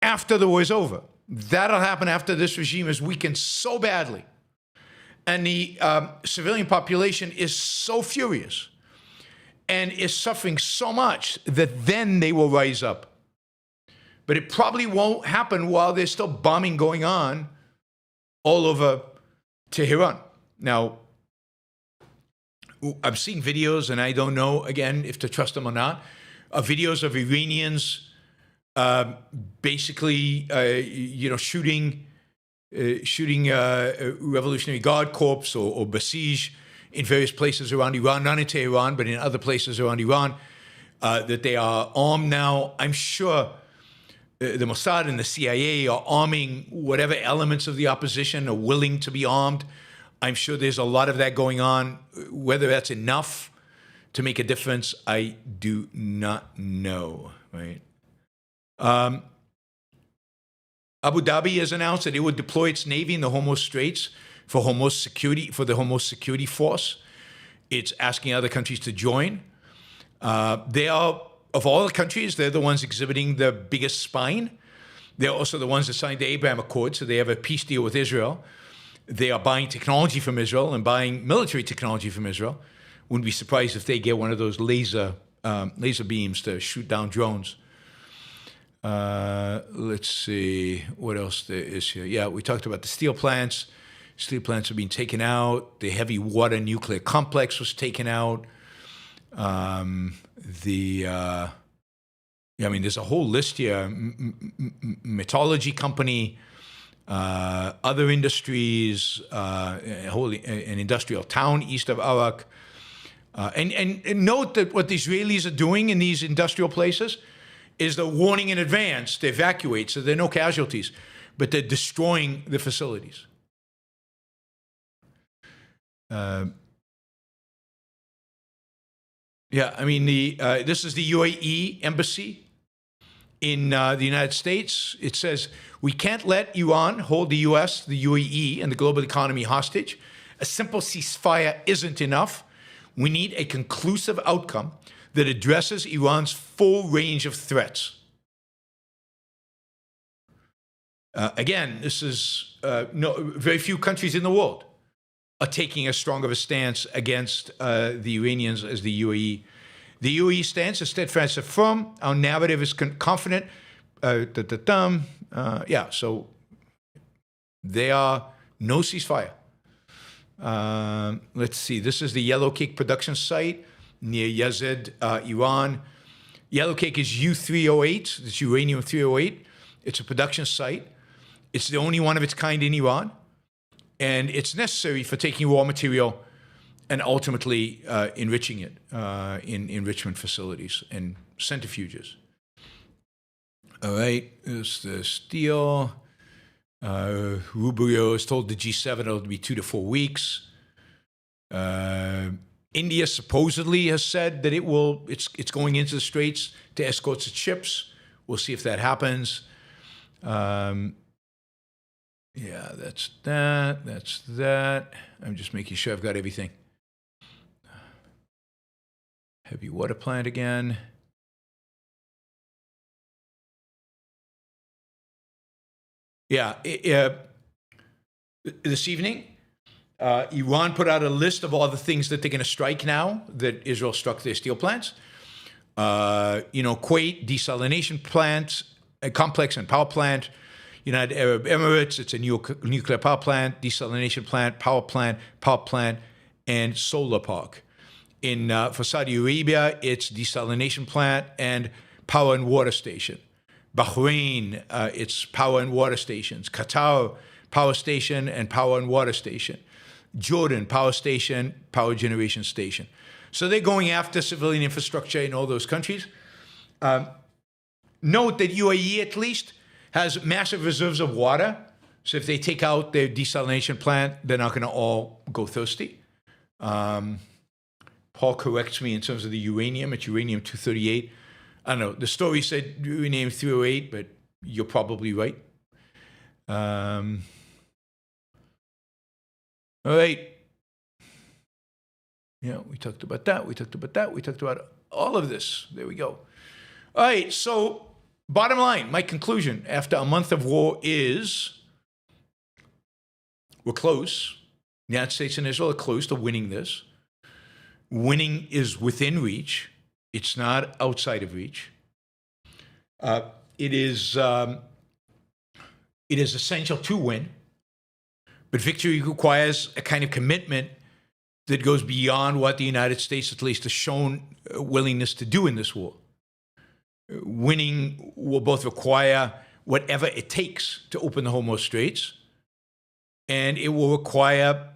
B: after the war is over. That'll happen after this regime is weakened so badly. And the civilian population is so furious and is suffering so much that then they will rise up. But it probably won't happen while there's still bombing going on all over Tehran. Now, I've seen videos, and I don't know, again, if to trust them or not, videos of Iranians basically, shooting Revolutionary Guard Corps or Basij in various places around Iran, not in Tehran, but in other places around Iran, that they are armed now. I'm sure the Mossad and the CIA are arming whatever elements of the opposition are willing to be armed. I'm sure there's a lot of that going on. Whether that's enough to make a difference, I do not know, right? Abu Dhabi has announced that it would deploy its navy in the Hormuz Straits for the Hormuz Security Force. It's asking other countries to join. They are, of all the countries, they're the ones exhibiting the biggest spine. They're also the ones that signed the Abraham Accord, so they have a peace deal with Israel. They are buying technology from Israel and buying military technology from Israel. Wouldn't be surprised if they get one of those laser beams to shoot down drones. Let's see what else there is here. Yeah, we talked about the steel plants. Steel plants are being taken out. The heavy water nuclear complex was taken out. There's a whole list here. Metallurgy company, other industries, an industrial town east of Arak. And note that what the Israelis are doing in these industrial places is they're warning in advance to evacuate, so there are no casualties, but they're destroying the facilities. This is the UAE embassy in the United States. It says, we can't let Iran hold the US, the UAE, and the global economy hostage. A simple ceasefire isn't enough. We need a conclusive outcome that addresses Iran's full range of threats. Again, this is very few countries in the world are taking as strong of a stance against the Iranians as the UAE. The UAE stance is steadfast and firm. Our narrative is confident. So they are no ceasefire. Let's see. This is the yellow cake production site near Yazd, Iran. Yellow cake is U308. It's uranium-308. It's a production site. It's the only one of its kind in Iran. And it's necessary for taking raw material and ultimately enriching it in enrichment facilities and centrifuges. All right, there's the steel. Rubio has told the G7 it'll be 2 to 4 weeks. India supposedly has said that it's going into the Straits to escort its ships. We'll see if that happens. Yeah, that's that. That's that. I'm just making sure I've got everything. Heavy water plant again. Yeah, this evening, Iran put out a list of all the things that they're going to strike now that Israel struck their steel plants. Kuwait, desalination plant, a complex and power plant. United Arab Emirates, it's a nuclear power plant, desalination plant, power plant, and solar park. For Saudi Arabia, it's desalination plant and power and water station. Bahrain, its power and water stations. Qatar, power station and power and water station. Jordan, power station, power generation station. So they're going after civilian infrastructure in all those countries. Note that UAE, at least, has massive reserves of water. So if they take out their desalination plant, they're not going to all go thirsty. Paul corrects me in terms of the uranium. It's uranium-238. I don't know. The story said uranium-308, but you're probably right. All right. Yeah, we talked about that. We talked about that. We talked about all of this. There we go. All right. So bottom line, my conclusion after a month of war is we're close. The United States and Israel are close to winning this. Winning is within reach. It's not outside of reach. It is essential to win, but victory requires a kind of commitment that goes beyond what the United States, at least, has shown willingness to do in this war. Winning will both require whatever it takes to open the Hormuz Straits, and it will require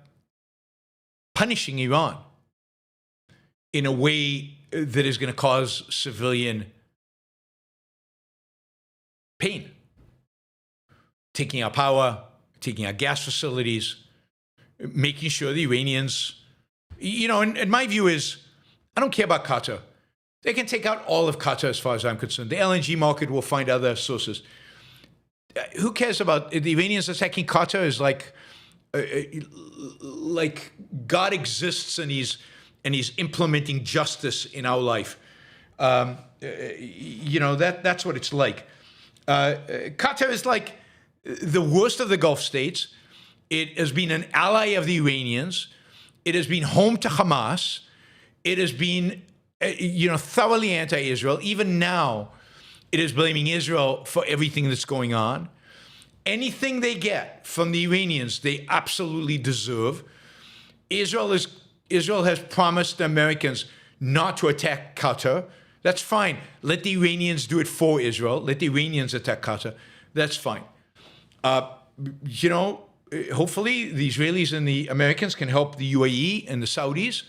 B: punishing Iran in a way that is going to cause civilian pain. Taking our power, taking our gas facilities, making sure the Iranians, and my view is, I don't care about Qatar. They can take out all of Qatar as far as I'm concerned. The LNG market will find other sources. Who cares about the Iranians attacking Qatar? Is like God exists and he's implementing justice in our life. That's what it's like. Qatar is like the worst of the Gulf states. It has been an ally of the Iranians. It has been home to Hamas. It has been, thoroughly anti-Israel. Even now, it is blaming Israel for everything that's going on. Anything they get from the Iranians, they absolutely deserve. Israel has promised the Americans not to attack Qatar. That's fine. Let the Iranians do it for Israel. Let the Iranians attack Qatar. That's fine. Hopefully the Israelis and the Americans can help the UAE and the Saudis,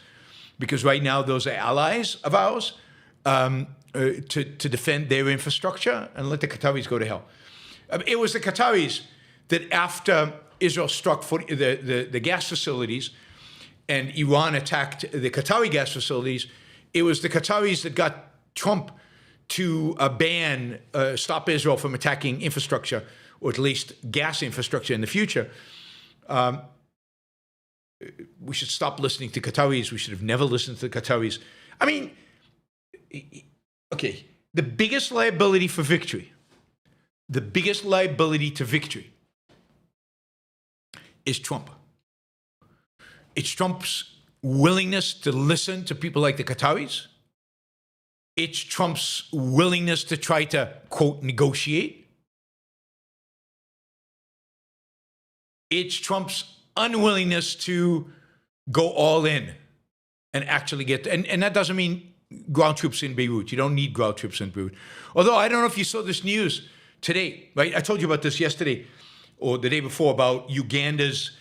B: because right now those are allies of ours, to defend their infrastructure, and let the Qataris go to hell. It was the Qataris that, after Israel struck the gas facilities and Iran attacked the Qatari gas facilities, it was the Qataris that got Trump to stop Israel from attacking infrastructure, or at least gas infrastructure in the future. We should stop listening to Qataris. We should have never listened to the Qataris. I mean, okay, the biggest liability to victory is Trump. It's Trump's willingness to listen to people like the Qataris. It's Trump's willingness to try to, quote, negotiate. It's Trump's unwillingness to go all in and actually get, and that doesn't mean ground troops in Beirut. You don't need ground troops in Beirut. Although I don't know if you saw this news today, right? I told you about this yesterday or the day before about Uganda's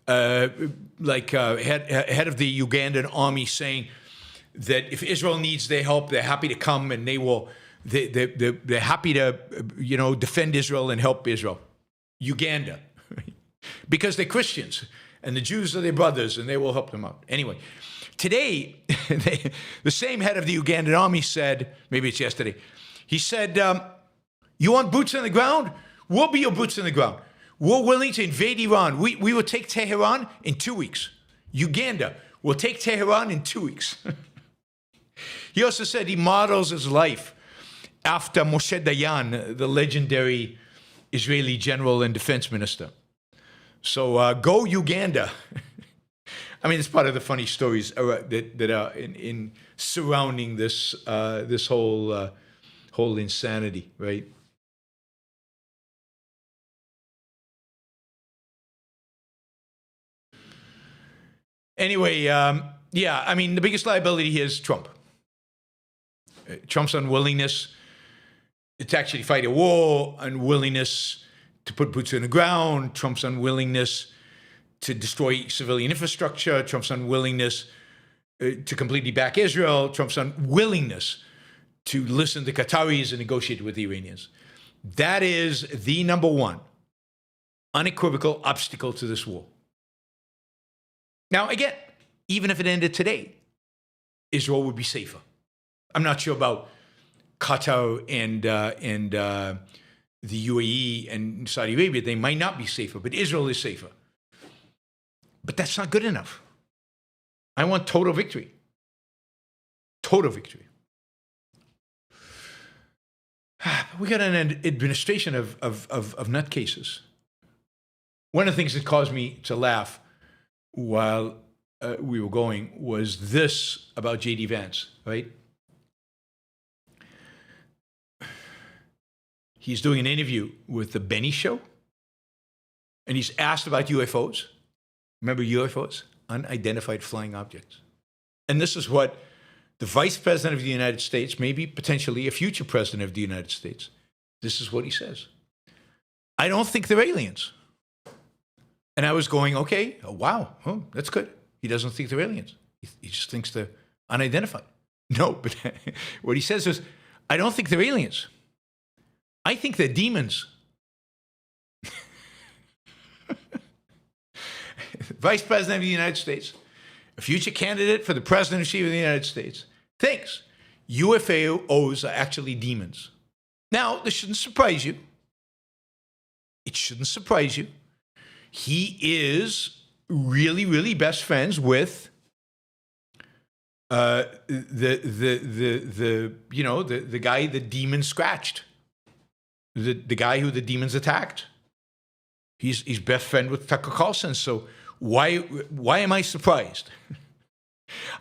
B: head of the Ugandan army saying that if Israel needs their help, they're happy to come, and they're happy to defend Israel and help Israel. Uganda, because they're Christians and the Jews are their brothers, and they will help them out. Anyway, today the same head of the Ugandan army said, maybe it's yesterday, he said, "You want boots on the ground? We'll be your boots on the ground. We're willing to invade Iran. We will take Tehran in 2 weeks. Uganda will take Tehran in 2 weeks." He also said he models his life after Moshe Dayan, the legendary Israeli general and defense minister. So go Uganda. I mean, it's part of the funny stories that are in surrounding this whole insanity, right? Anyway, I mean, the biggest liability here is Trump. Trump's unwillingness to actually fight a war, unwillingness to put boots on the ground, Trump's unwillingness to destroy civilian infrastructure, Trump's unwillingness to completely back Israel, Trump's unwillingness to listen to Qataris and negotiate with the Iranians. That is the number one unequivocal obstacle to this war. Now, again, even if it ended today, Israel would be safer. I'm not sure about Qatar and the UAE and Saudi Arabia. They might not be safer, but Israel is safer. But that's not good enough. I want total victory. Total victory. We got an administration of nutcases. One of the things that caused me to laugh while we were going was this about J.D. Vance, right? He's doing an interview with the Benny Show, and he's asked about UFOs. Remember UFOs? Unidentified flying objects. And this is what the Vice President of the United States, maybe potentially a future President of the United States, this is what he says. I don't think they're aliens. And I was going, okay, oh, wow, oh, that's good. He doesn't think they're aliens. He just thinks they're unidentified. No, but what he says is, I don't think they're aliens. I think they're demons. Vice President of the United States, a future candidate for the presidency of the United States, thinks UFOs are actually demons. Now, this shouldn't surprise you. It shouldn't surprise you. He is really, really best friends with the guy the demon scratched, the guy who the demons attacked. He's best friend with Tucker Carlson. So why am I surprised?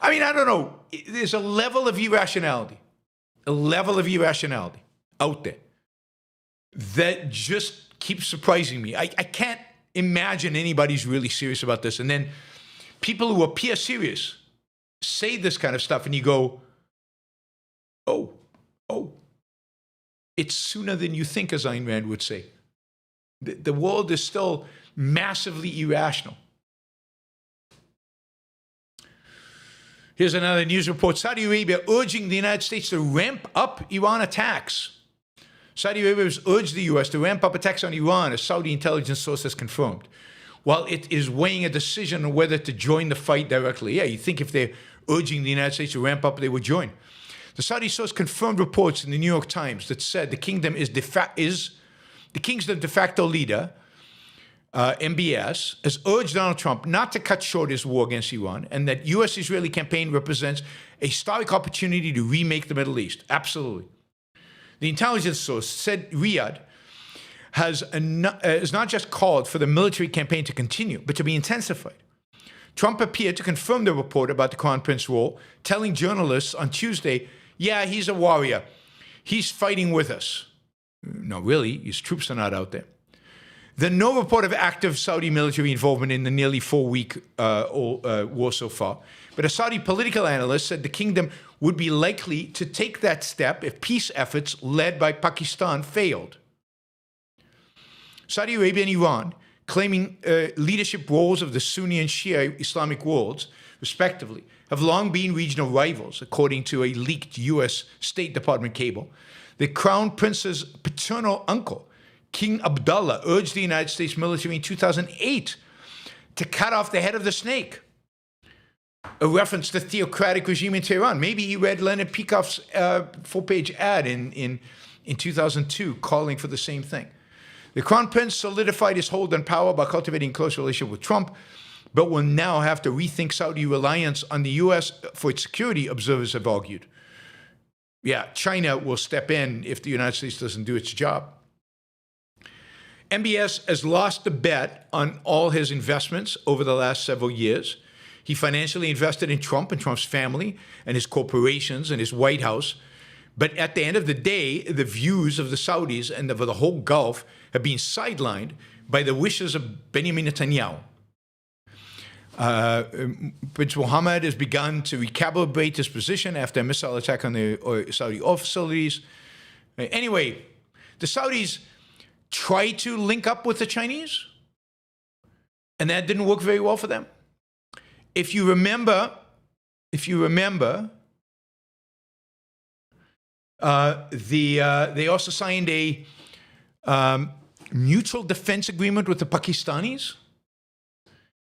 B: I mean, I don't know. There's a level of irrationality out there that just keeps surprising me. I can't imagine anybody's really serious about this. And then people who appear serious say this kind of stuff and you go, oh, it's sooner than you think, as Ayn Rand would say. The world is still massively irrational. Here's another news report. Saudi Arabia urging the United States to ramp up Iran attacks. Saudi Arabia has urged the U.S. to ramp up attacks on Iran, a Saudi intelligence source has confirmed, while it is weighing a decision on whether to join the fight directly. Yeah, you think if they're urging the United States to ramp up, they would join. The Saudi source confirmed reports in the New York Times that said the kingdom's de facto leader, MBS, has urged Donald Trump not to cut short his war against Iran, and that U.S.-Israeli campaign represents a historic opportunity to remake the Middle East. Absolutely. The intelligence source said Riyadh has not just called for the military campaign to continue, but to be intensified. Trump appeared to confirm the report about the Crown Prince role, telling journalists on Tuesday, yeah, he's a warrior. He's fighting with us. No, really, his troops are not out there. There's no report of active Saudi military involvement in the nearly 4-week war so far. But a Saudi political analyst said the kingdom would be likely to take that step if peace efforts led by Pakistan failed. Saudi Arabia and Iran, claiming leadership roles of the Sunni and Shia Islamic worlds, respectively, have long been regional rivals, according to a leaked U.S. State Department cable. The Crown Prince's paternal uncle, King Abdullah, urged the United States military in 2008 to cut off the head of the snake, a reference to the theocratic regime in Tehran. Maybe he read Leonard Peikoff's full-page ad in 2002 calling for the same thing. The Crown Prince solidified his hold on power by cultivating a close relationship with Trump, but will now have to rethink Saudi reliance on the U.S. for its security, observers have argued. Yeah, China will step in if the United States doesn't do its job. MBS has lost the bet on all his investments over the last several years. He financially invested in Trump and Trump's family and his corporations and his White House. But at the end of the day, the views of the Saudis and of the whole Gulf have been sidelined by the wishes of Benjamin Netanyahu. Prince Mohammed has begun to recalibrate his position after a missile attack on the Saudi oil facilities. Anyway, The Saudis tried to link up with the Chinese, and that didn't work very well for them. If you remember, they also signed a mutual defense agreement with the Pakistanis.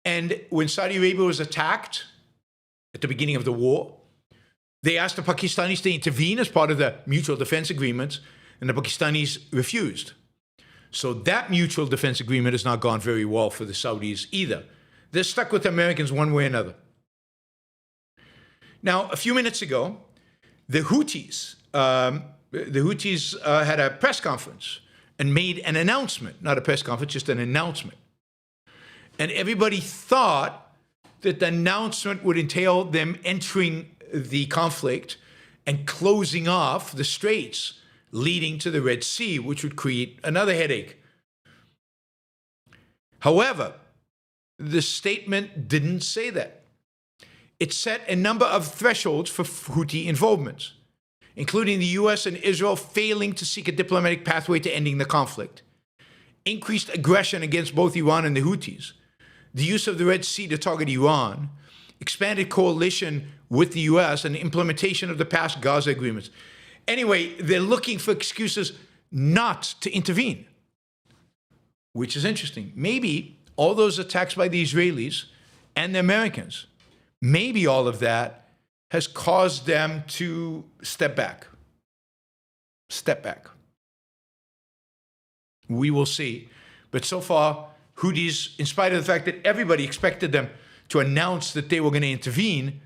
B: And when Saudi Arabia was attacked at the beginning of the war, they asked the Pakistanis to intervene as part of the mutual defense agreement, and the Pakistanis refused. So that mutual defense agreement has not gone very well for the Saudis either. They're stuck with the Americans one way or another. Now, a few minutes ago, the Houthis had a press conference and made an announcement, not a press conference, just an announcement. And everybody thought that the announcement would entail them entering the conflict and closing off the straits leading to the Red Sea, which would create another headache. However, the statement didn't say that. It set a number of thresholds for Houthi involvement, including the US and Israel failing to seek a diplomatic pathway to ending the conflict, increased aggression against both Iran and the Houthis, the use of the Red Sea to target Iran, expanded coalition with the US, and implementation of the past Gaza agreements. Anyway, they're looking for excuses not to intervene, which is interesting. Maybe all those attacks by the Israelis and the Americans, maybe all of that has caused them to step back. Step back. We will see. But so far, Houthis, in spite of the fact that everybody expected them to announce that they were going to intervene,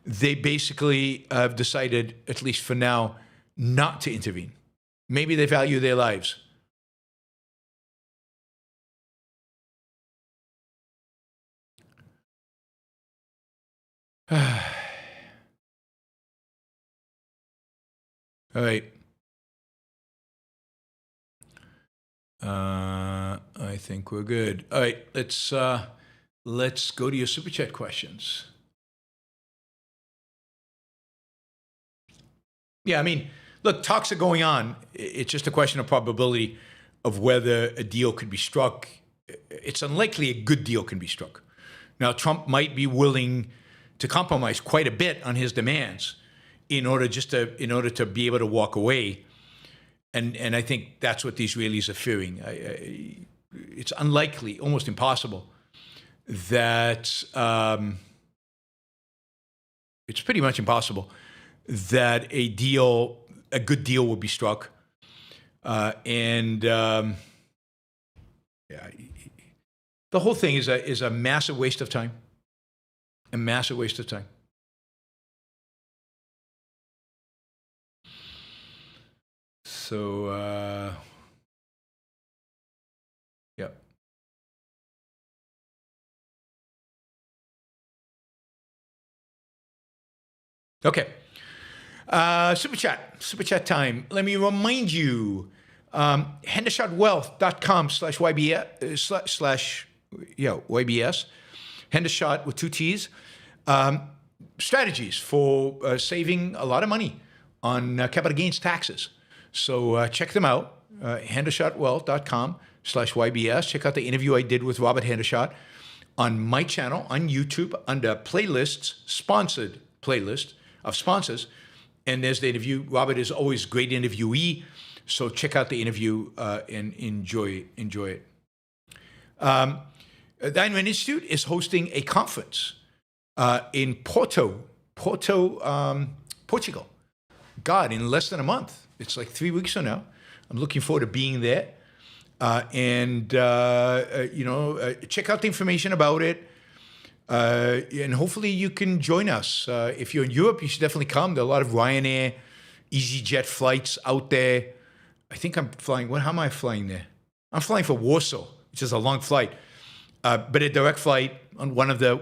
B: they basically have decided, at least for now, not to intervene. Maybe they value their lives. All right. I think we're good. All right, let's go to your Super Chat questions. Yeah, I mean, look, talks are going on. It's just a question of probability of whether a deal could be struck. It's unlikely a good deal can be struck. Now, Trump might be willing to compromise quite a bit on his demands in order to be able to walk away. And I think that's what the Israelis are fearing. It's unlikely, almost impossible, that it's pretty much impossible that a good deal will be struck. Yeah, the whole thing is a massive waste of time. A massive waste of time. So, yeah. Okay. Super chat time. Let me remind you, hendershotwealth.com/YBS, Hendershot with 2 T's. Strategies for saving a lot of money on capital gains taxes. So check them out, hendershotwealth.com/YBS. Check out the interview I did with Robert Hendershot on my channel on YouTube under playlists, sponsored playlist of sponsors. And there's the interview. Robert is always a great interviewee. So check out the interview and enjoy it. The Ayn Rand Institute is hosting a conference in Porto, Portugal. God, in less than a month. It's like 3 weeks from now. I'm looking forward to being there. Check out the information about it. And hopefully you can join us. If you're in Europe, you should definitely come. There are a lot of Ryanair, EasyJet flights out there. I think I'm flying. How am I flying there? I'm flying for Warsaw, which is a long flight, but a direct flight on one of the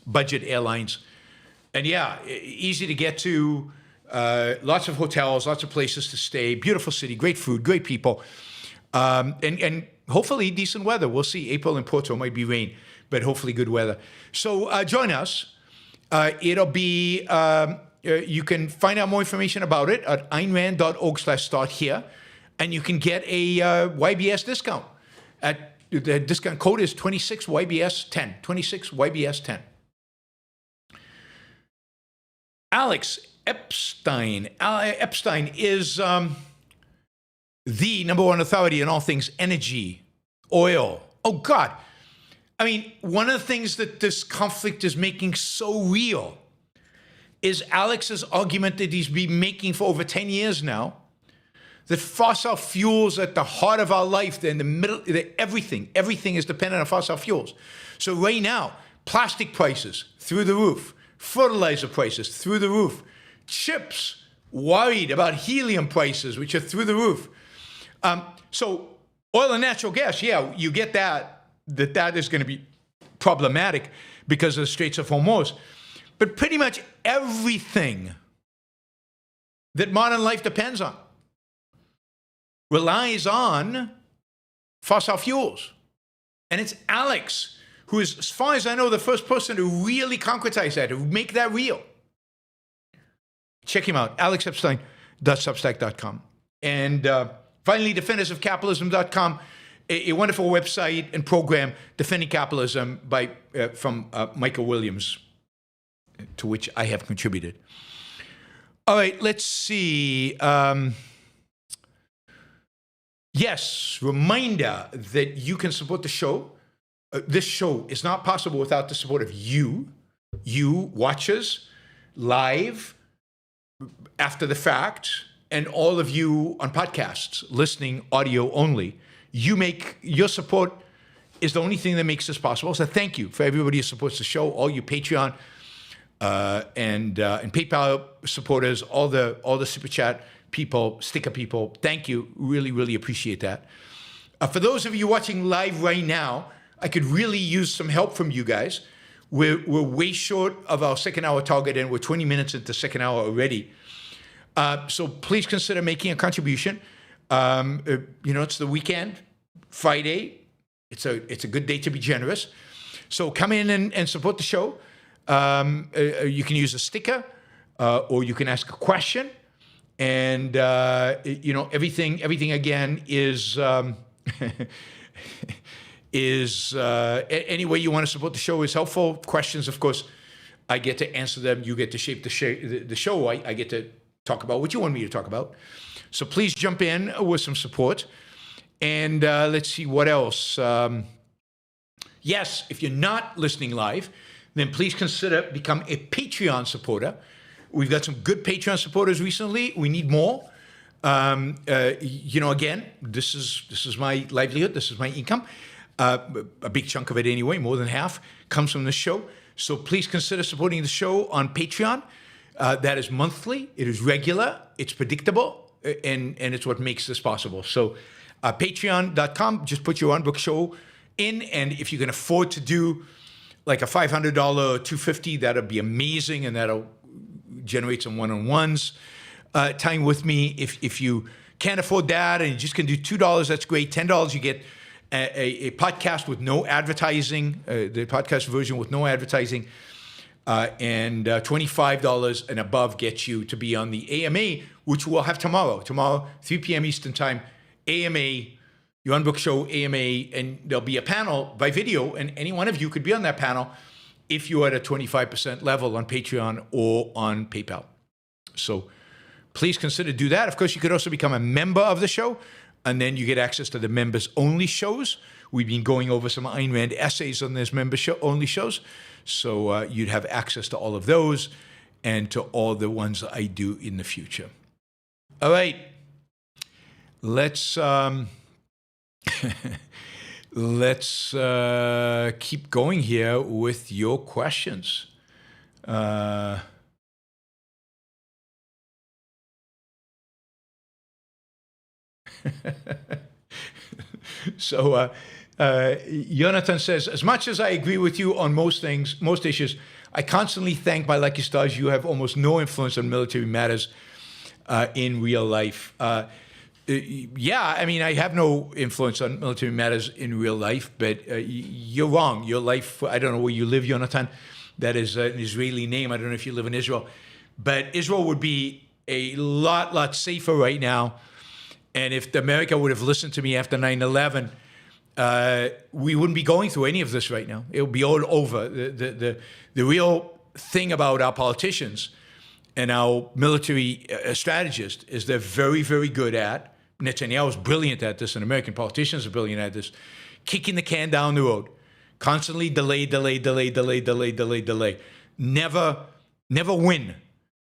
B: budget airlines. And yeah, easy to get to. Lots of hotels, lots of places to stay. Beautiful city, great food, great people, and hopefully decent weather. We'll see. April in Porto might be rain, but hopefully good weather. So join us. It'll be you can find out more information about it at aynrand.org/start here, and you can get a YBS discount. The discount code is 26YBS10. 26YBS10. Alex Epstein. Epstein is the number one authority on all things energy, oil. Oh, God. I mean, one of the things that this conflict is making so real is Alex's argument that he's been making for over 10 years now, that fossil fuels are at the heart of our life. They're in the middle, everything is dependent on fossil fuels. So right now, plastic prices through the roof, fertilizer prices through the roof, chips worried about helium prices, which are through the roof. So oil and natural gas, yeah, you get that is going to be problematic because of the Straits of Hormuz. But pretty much everything that modern life depends on relies on fossil fuels. And it's Alex who is, as far as I know, the first person to really concretize that, to make that real. Check him out, alexepstein.substack.com. And finally, defendersofcapitalism.com, a wonderful website and program defending capitalism from Michael Williams, to which I have contributed. All right, let's see. Yes, reminder that you can support the show. This show is not possible without the support of you watchers, live, after the fact, and all of you on podcasts, listening audio only. Your support is the only thing that makes this possible. So thank you for everybody who supports the show, all you Patreon and PayPal supporters, all the Super Chat people, sticker people. Thank you. Really, really appreciate that. For those of you watching live right now, I could really use some help from you guys. We're way short of our second hour target, and we're 20 minutes into the second hour already. So please consider making a contribution. It's the weekend, Friday. It's a good day to be generous. So come in and support the show. You can use a sticker, or you can ask a question. And, everything again is, any way you want to support the show is helpful. Questions, of course, I get to answer them. You get to shape the show. I get to talk about what you want me to talk about. So please jump in with some support. And let's see what else. Yes, if you're not listening live, then please consider become a Patreon supporter. We've got some good Patreon supporters recently. We need more. Again, this is my livelihood. This is my income. A big chunk of it anyway, more than half, comes from the show. So please consider supporting the show on Patreon. That is monthly. It is regular. It's predictable. And it's what makes this possible. So patreon.com, just put your Yaron Brook Show in. And if you can afford to do like a $500 or $250, that'll be amazing. And that'll generate some one-on-ones time with me. If you can't afford that and you just can do $2, that's great. $10, you get a podcast with no advertising, the podcast version with no advertising. And $25 and above gets you to be on the AMA, which we'll have tomorrow. Tomorrow, 3 p.m. Eastern Time, AMA, Yaron Brook Show, AMA, and there'll be a panel by video, and any one of you could be on that panel if you're at a 25% level on Patreon or on PayPal. So please consider do that. Of course, you could also become a member of the show, and then you get access to the members-only shows. We've been going over some Ayn Rand essays on these member-only shows, so you'd have access to all of those and to all the ones I do in the future. All right, let's keep going here with your questions. So Jonathan says, as much as I agree with you on most things, most issues, I constantly thank my lucky stars you have almost no influence on military matters in real life. Yeah, I mean, I have no influence on military matters in real life, but you're wrong. Your life, I don't know where you live, Jonathan. That is an Israeli name. I don't know if you live in Israel. But Israel would be a lot safer right now. And if America would have listened to me after 9/11, we wouldn't be going through any of this right now. It would be all over. The real thing about our politicians and our military strategists is they're very, very good at, Netanyahu is brilliant at this, and American politicians are brilliant at this, kicking the can down the road. Constantly delay. Never win.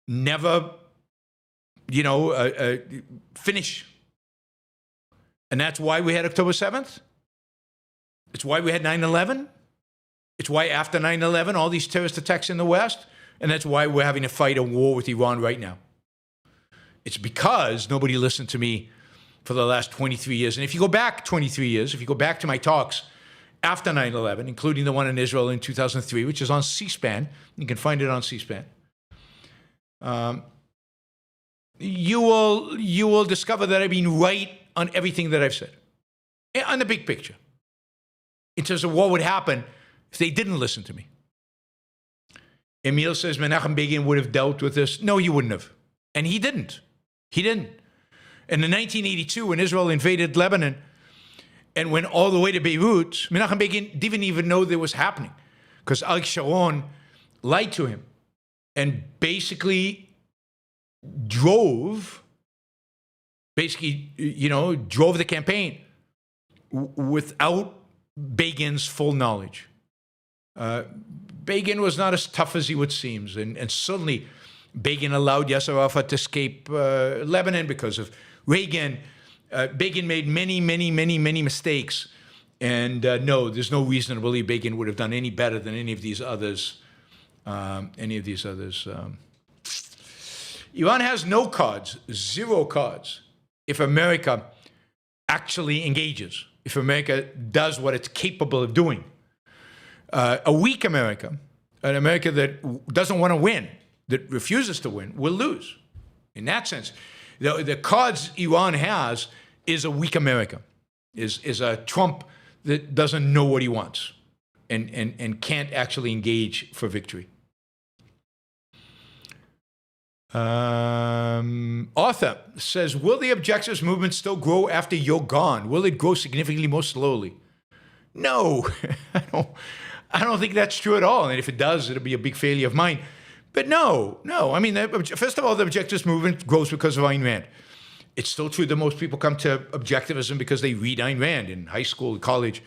B: Never, finish. And that's why we had October 7th. It's why we had 9/11. It's why after 9/11, all these terrorist attacks in the West. And that's why we're having to fight a war with Iran right now. It's because nobody listened to me for the last 23 years. And if you go back 23 years, if you go back to my talks after 9/11, including the one in Israel in 2003, which is on C-SPAN, you can find it on C-SPAN, you will discover that I've been right on everything that I've said, on the big picture, in terms of what would happen if they didn't listen to me. Emil says Menachem Begin would have dealt with this. No, he wouldn't have. And he didn't. He didn't. And in 1982, when Israel invaded Lebanon and went all the way to Beirut, Menachem Begin didn't even know that was happening because Arik Sharon lied to him and basically drove the campaign without Begin's full knowledge. Begin was not as tough as he would seem, and suddenly Begin allowed Yasser Arafat to escape Lebanon because of Reagan. Begin made many mistakes, and no, there's no reason to believe Begin would have done any better than any of these others. Iran has no cards, zero cards, if America actually engages, if America does what it's capable of doing. A weak America, an America that doesn't want to win, that refuses to win, will lose. In that sense, the cards Iran has is a weak America, is a Trump that doesn't know what he wants and can't actually engage for victory. Arthur says, will the objectivist movement still grow after you're gone? Will it grow significantly more slowly? No, I don't think that's true at all. And if it does, it'll be a big failure of mine. But no. I mean, first of all, the objectivist movement grows because of Ayn Rand. It's still true that most people come to objectivism because they read Ayn Rand in high school, college,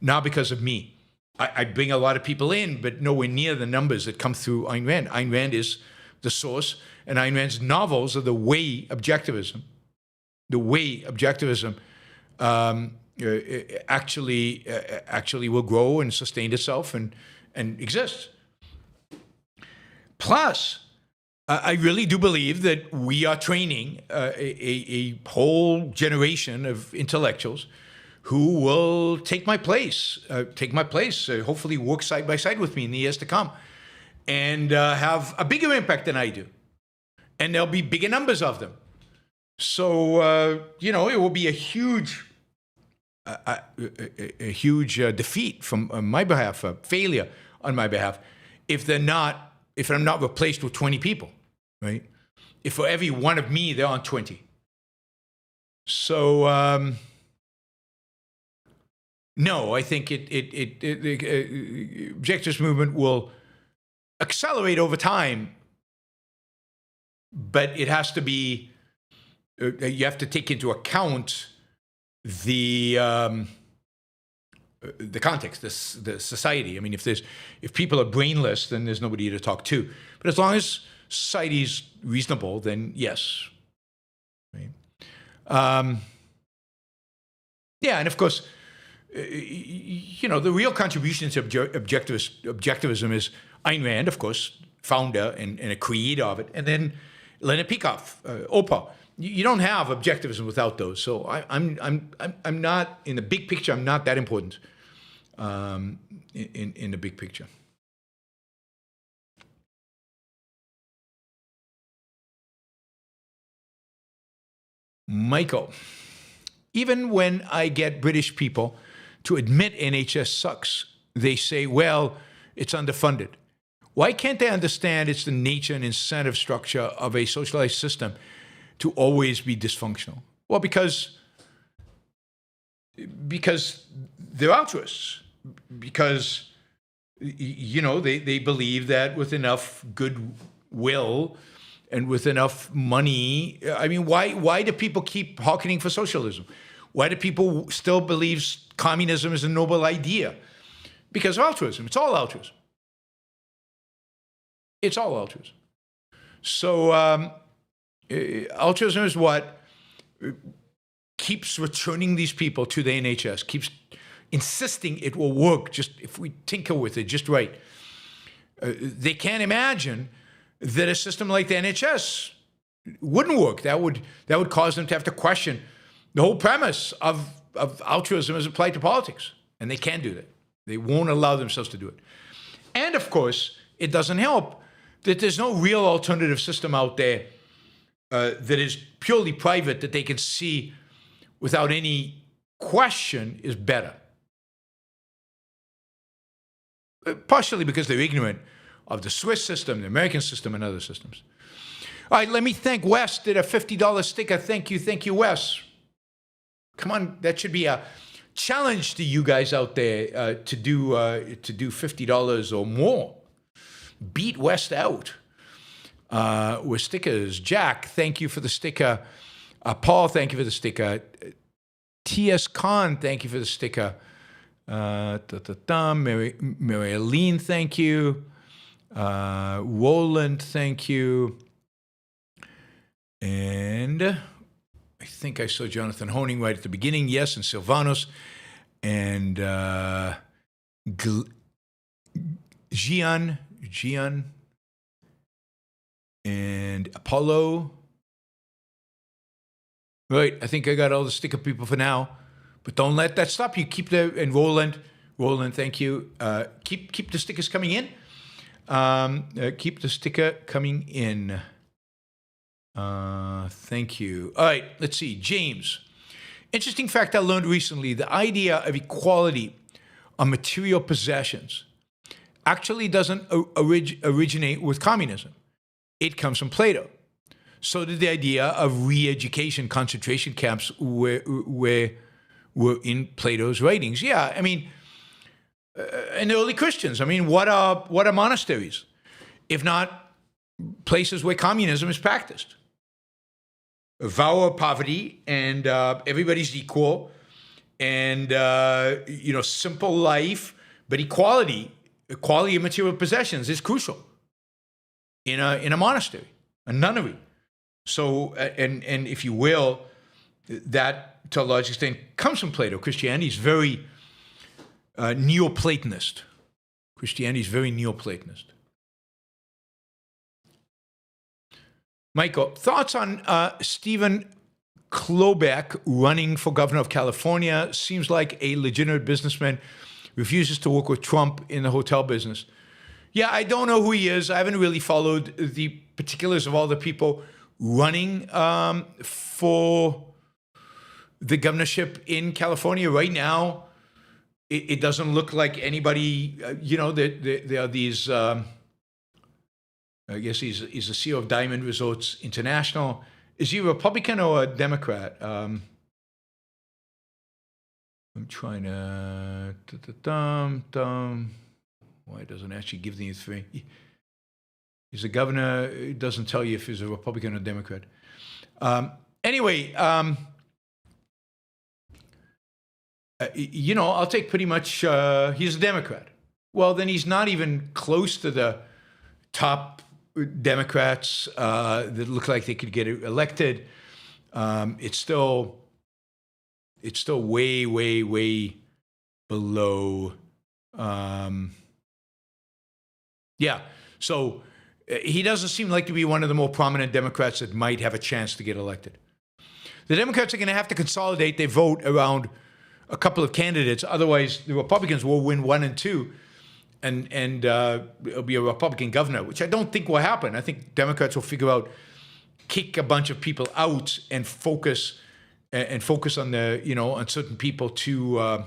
B: not because of me. I bring a lot of people in, but nowhere near the numbers that come through Ayn Rand. Ayn Rand is the source, and Ayn Rand's novels are the way objectivism actually will grow and sustain itself and exist. Plus, I really do believe that we are training a whole generation of intellectuals who will take my place, hopefully work side by side with me in the years to come, and have a bigger impact than I do. And there'll be bigger numbers of them. So, it will be a huge defeat from my behalf, a failure on my behalf, if I'm not replaced with 20 people, right? If for every one of me, there aren't 20. So, no, I think the objectivist movement will accelerate over time, but it has to be, you have to take into account the context, the society. I mean, if people are brainless, then there's nobody to talk to. But as long as society's reasonable, then yes. Right? And of course, the real contribution to objectivism is Ayn Rand, of course, founder and a creator of it, and then Leonard Peikoff, Oprah. You don't have objectivism without those. So I'm not, in the big picture, I'm not that important in the big picture. Michael, even when I get British people to admit NHS sucks, they say, well, it's underfunded. Why can't they understand it's the nature and incentive structure of a socialized system to always be dysfunctional? Well, because they're altruists. Because, they believe that with enough goodwill and with enough money, I mean, why do people keep hearkening for socialism? Why do people still believe communism is a noble idea? Because of altruism. It's all altruism. It's all altruism. So altruism is what keeps returning these people to the NHS, keeps insisting it will work just if we tinker with it just right. They can't imagine that a system like the NHS wouldn't work. That would cause them to have to question the whole premise of altruism as applied to politics. And they can't do that. They won't allow themselves to do it. And of course, it doesn't help that there's no real alternative system out there that is purely private that they can see without any question is better. Partially because they're ignorant of the Swiss system, the American system, and other systems. All right, let me thank Wes, did a $50 sticker. Thank you, Wes. Come on, that should be a challenge to you guys out there to do $50 or more. Beat West out with stickers. Jack, thank you for the sticker. Paul, thank you for the sticker. T.S. Khan, thank you for the sticker. Mary Aline, thank you. Roland, thank you. And I think I saw Jonathan Honing right at the beginning. Yes, and Silvanos. And Gian, and Apollo. Right, I think I got all the sticker people for now, but don't let that stop you. Keep and Roland, thank you. Keep the stickers coming in. Keep the sticker coming in. Thank you. All right, let's see. James, interesting fact I learned recently: the idea of equality on material possessions actually doesn't originate with communism. It comes from Plato. So did the idea of re-education concentration camps were in Plato's writings. Yeah, I mean, and the early Christians. I mean, what are monasteries, if not places where communism is practiced? A vow of poverty, and everybody's equal, and simple life, but equality of material possessions is crucial in a monastery, a nunnery. So, and if you will, that to a large extent comes from Plato. Christianity is very Neoplatonist. Christianity is very Neoplatonist. Michael, thoughts on Stephen Cloobeck running for governor of California? Seems like a legitimate businessman, refuses to work with Trump in the hotel business. Yeah, I don't know who he is. I haven't really followed the particulars of all the people running for the governorship in California right now. It doesn't look like anybody, there are these, I guess he's the CEO of Diamond Resorts International. Is he a Republican or a Democrat? I'm trying to, why doesn't it actually give the three? He's a governor. It doesn't tell you if he's a Republican or Democrat. Anyway, I'll take pretty much, he's a Democrat. Well, then he's not even close to the top Democrats that look like they could get elected. It's still way, way, way below. So he doesn't seem like to be one of the more prominent Democrats that might have a chance to get elected. The Democrats are going to have to consolidate their vote around a couple of candidates. Otherwise, the Republicans will win 1 and 2, and it'll be a Republican governor, which I don't think will happen. I think Democrats will figure out, kick a bunch of people out and focus on on certain people to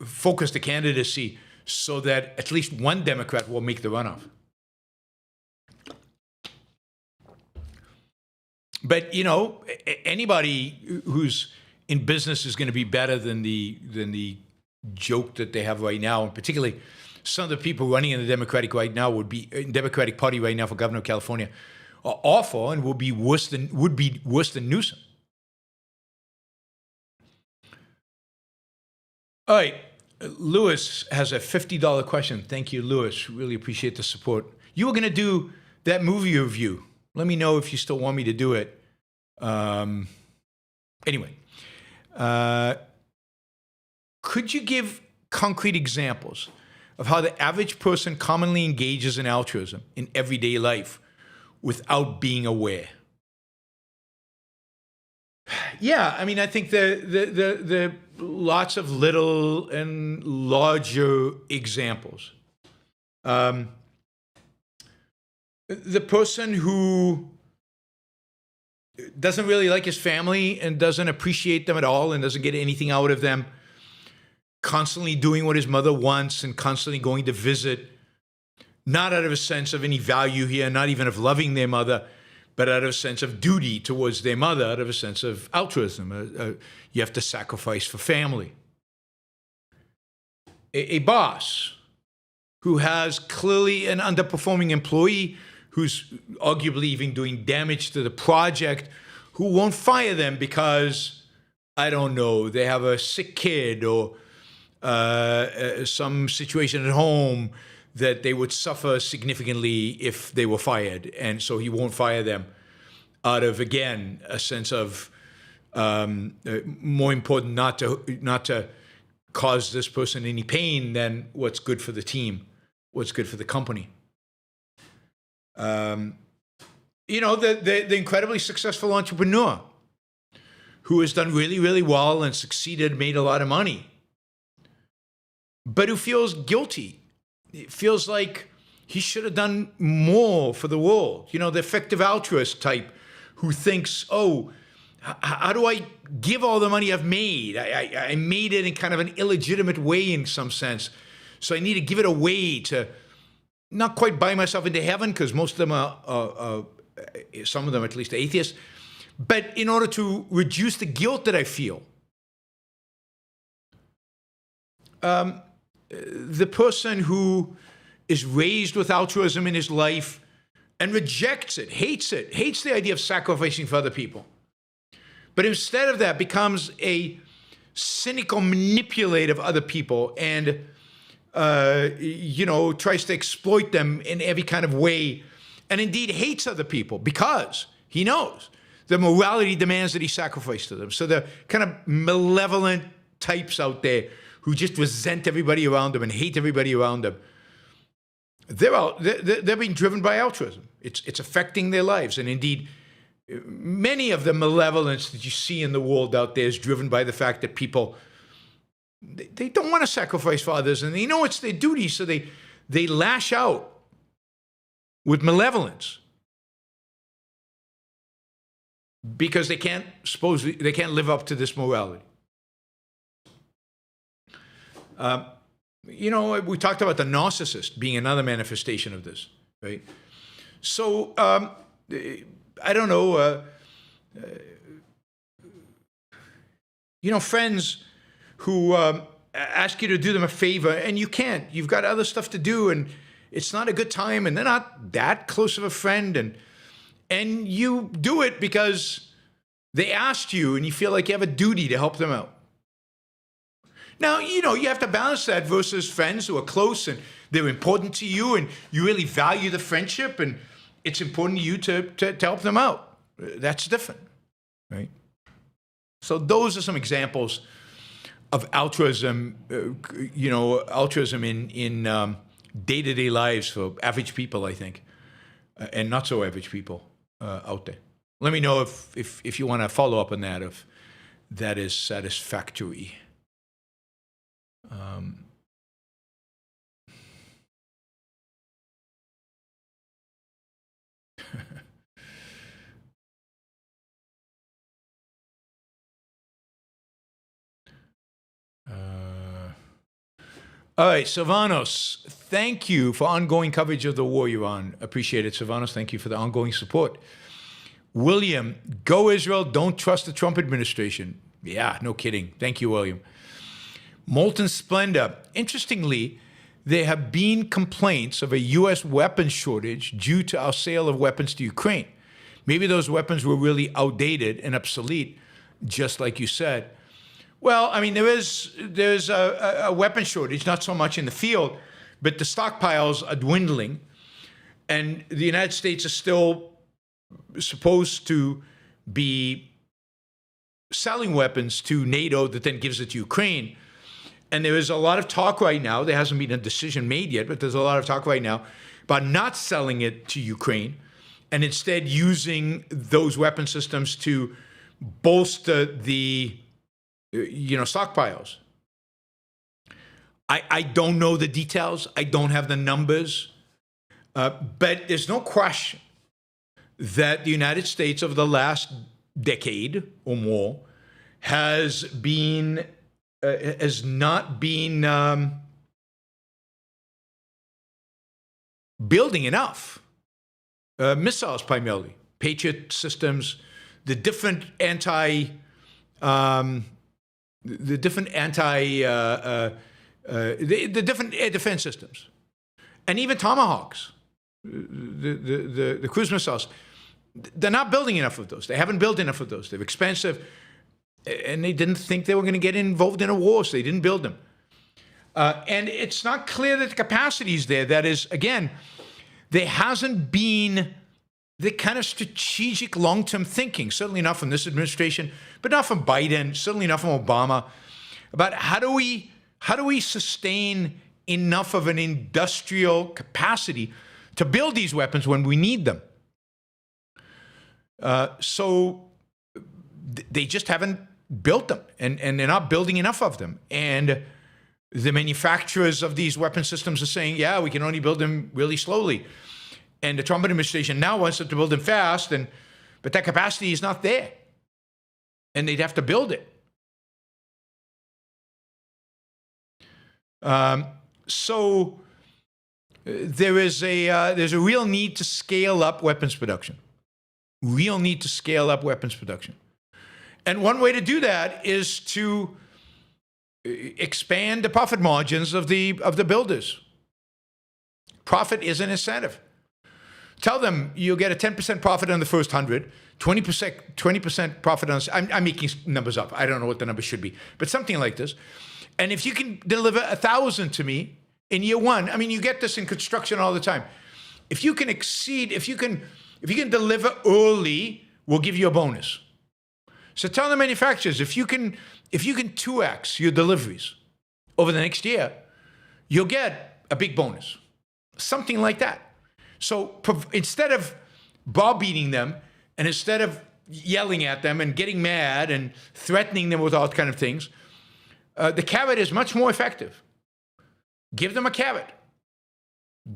B: focus the candidacy so that at least one Democrat will make the runoff. But, you know, anybody who's in business is going to be better than the joke that they have right now, and particularly some of the people running in the Democratic Party right now for governor of California are awful and would be worse than Newsom. All right, Lewis has a $50 question. Thank you, Lewis. Really appreciate the support. You were going to do that movie review. Let me know if you still want me to do it. Anyway, could you give concrete examples of how the average person commonly engages in altruism in everyday life without being aware? Yeah, I mean, I think the lots of little and larger examples. The person who doesn't really like his family and doesn't appreciate them at all and doesn't get anything out of them, constantly doing what his mother wants and constantly going to visit, not out of a sense of any value here, not even of loving their mother, but out of a sense of duty towards their mother, out of a sense of altruism. You have to sacrifice for family. A boss who has clearly an underperforming employee who's arguably even doing damage to the project, who won't fire them because, I don't know, they have a sick kid or some situation at home that they would suffer significantly if they were fired. And so he won't fire them out of, again, a sense of more important not to cause this person any pain than what's good for the team, what's good for the company. You know, the incredibly successful entrepreneur who has done really, really well and succeeded, made a lot of money, but who feels guilty. It feels like he should have done more for the world. You know, the effective altruist type who thinks, oh, how do I give all the money I've made? I made it in kind of an illegitimate way in some sense. So I need to give it away to not quite buy myself into heaven, because most of them are some of them at least atheists, but in order to reduce the guilt that I feel. The person who is raised with altruism in his life and rejects it, hates the idea of sacrificing for other people, but instead of that becomes a cynical manipulator of other people and you know, tries to exploit them in every kind of way, and indeed hates other people because he knows the morality demands that he sacrifice to them. So the kind of malevolent types out there who just resent everybody around them and hate everybody around them, they're being driven by altruism. It's affecting their lives. And indeed, many of the malevolence that you see in the world out there is driven by the fact that people, they don't want to sacrifice for others, and they know it's their duty, so they lash out with malevolence because they can't live up to this morality. You know, we talked about the narcissist being another manifestation of this, right? So I don't know, you know, friends who ask you to do them a favor and you can't. You've got other stuff to do and it's not a good time and they're not that close of a friend, and you do it because they asked you and you feel like you have a duty to help them out. Now, you know, you have to balance that versus friends who are close and they're important to you and you really value the friendship and it's important to you to help them out. That's different, right? So those are some examples of altruism, you know, altruism in day-to-day lives for average people, I think, and not so average people out there. Let me know if you want to follow up on that, if that is satisfactory. All right, Silvanos, thank you for ongoing coverage of the war, Iran. Appreciate it, Silvanos. Thank you for the ongoing support. William, go Israel, don't trust the Trump administration. Yeah, no kidding. Thank you, William. Molten Splendor. Interestingly, there have been complaints of a U.S. weapons shortage due to our sale of weapons to Ukraine. Maybe those weapons were really outdated and obsolete, just like you said. Well, I mean, there's a weapon shortage, not so much in the field, but the stockpiles are dwindling, and the United States is still supposed to be selling weapons to NATO that then gives it to Ukraine. And there is a lot of talk right now, there hasn't been a decision made yet, but there's a lot of talk right now about not selling it to Ukraine and instead using those weapon systems to bolster the stockpiles. I don't know the details. I don't have the numbers. But there's no question that the United States over the last decade or more has not been building enough missiles, primarily Patriot systems, the different different air defense systems, and even Tomahawks, the cruise missiles. They're not building enough of those. They haven't built enough of those. They're expensive, and they didn't think they were going to get involved in a war, so they didn't build them. And it's not clear that the capacity is there. That is, again, there hasn't been the kind of strategic long-term thinking, certainly not from this administration, but not from Biden, certainly not from Obama, about how do we sustain enough of an industrial capacity to build these weapons when we need them. So they just haven't built them, and they're not building enough of them. And the manufacturers of these weapon systems are saying, yeah, we can only build them really slowly. And the Trump administration now wants them to build them fast, but that capacity is not there. And they'd have to build it. So there's a real need to scale up weapons production. Real need to scale up weapons production. And one way to do that is to expand the profit margins of the builders. Profit is an incentive. Tell them you'll get a 10% profit on the first 100, 20% profit on. I'm making numbers up. I don't know what the number should be, but something like this. And if you can deliver 1,000 to me in year one, I mean, you get this in construction all the time. If you can deliver early, we'll give you a bonus. So tell the manufacturers, if you can 2x your deliveries over the next year, you'll get a big bonus. Something like that. So instead of browbeating them, and instead of yelling at them and getting mad and threatening them with all kind of things, the carrot is much more effective. Give them a carrot.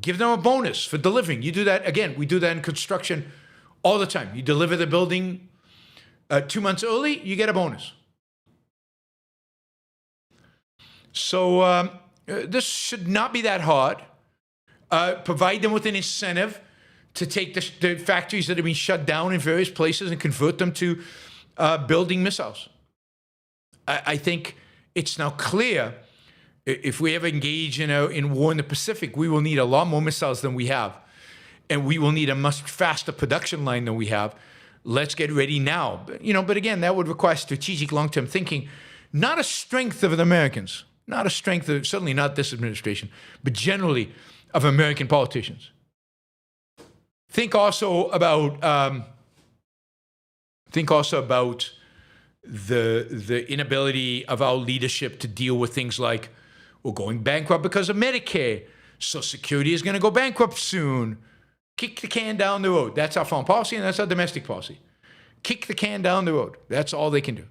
B: Give them a bonus for delivering. You do that, again, we do that in construction all the time. You deliver the building 2 months early, you get a bonus. So this should not be that hard. Provide them with an incentive to take the factories that have been shut down in various places and convert them to building missiles. I think it's now clear if we ever engage in war in the Pacific, we will need a lot more missiles than we have. And we will need a much faster production line than we have. Let's get ready now. But again, that would require strategic long-term thinking, not a strength of the Americans, not a strength of, certainly not this administration, but generally of American politicians. Think also about the inability of our leadership to deal with things like we're going bankrupt because of Medicare. Social Security is going to go bankrupt soon. Kick the can down the road. That's our foreign policy and that's our domestic policy. Kick the can down the road. That's all they can do.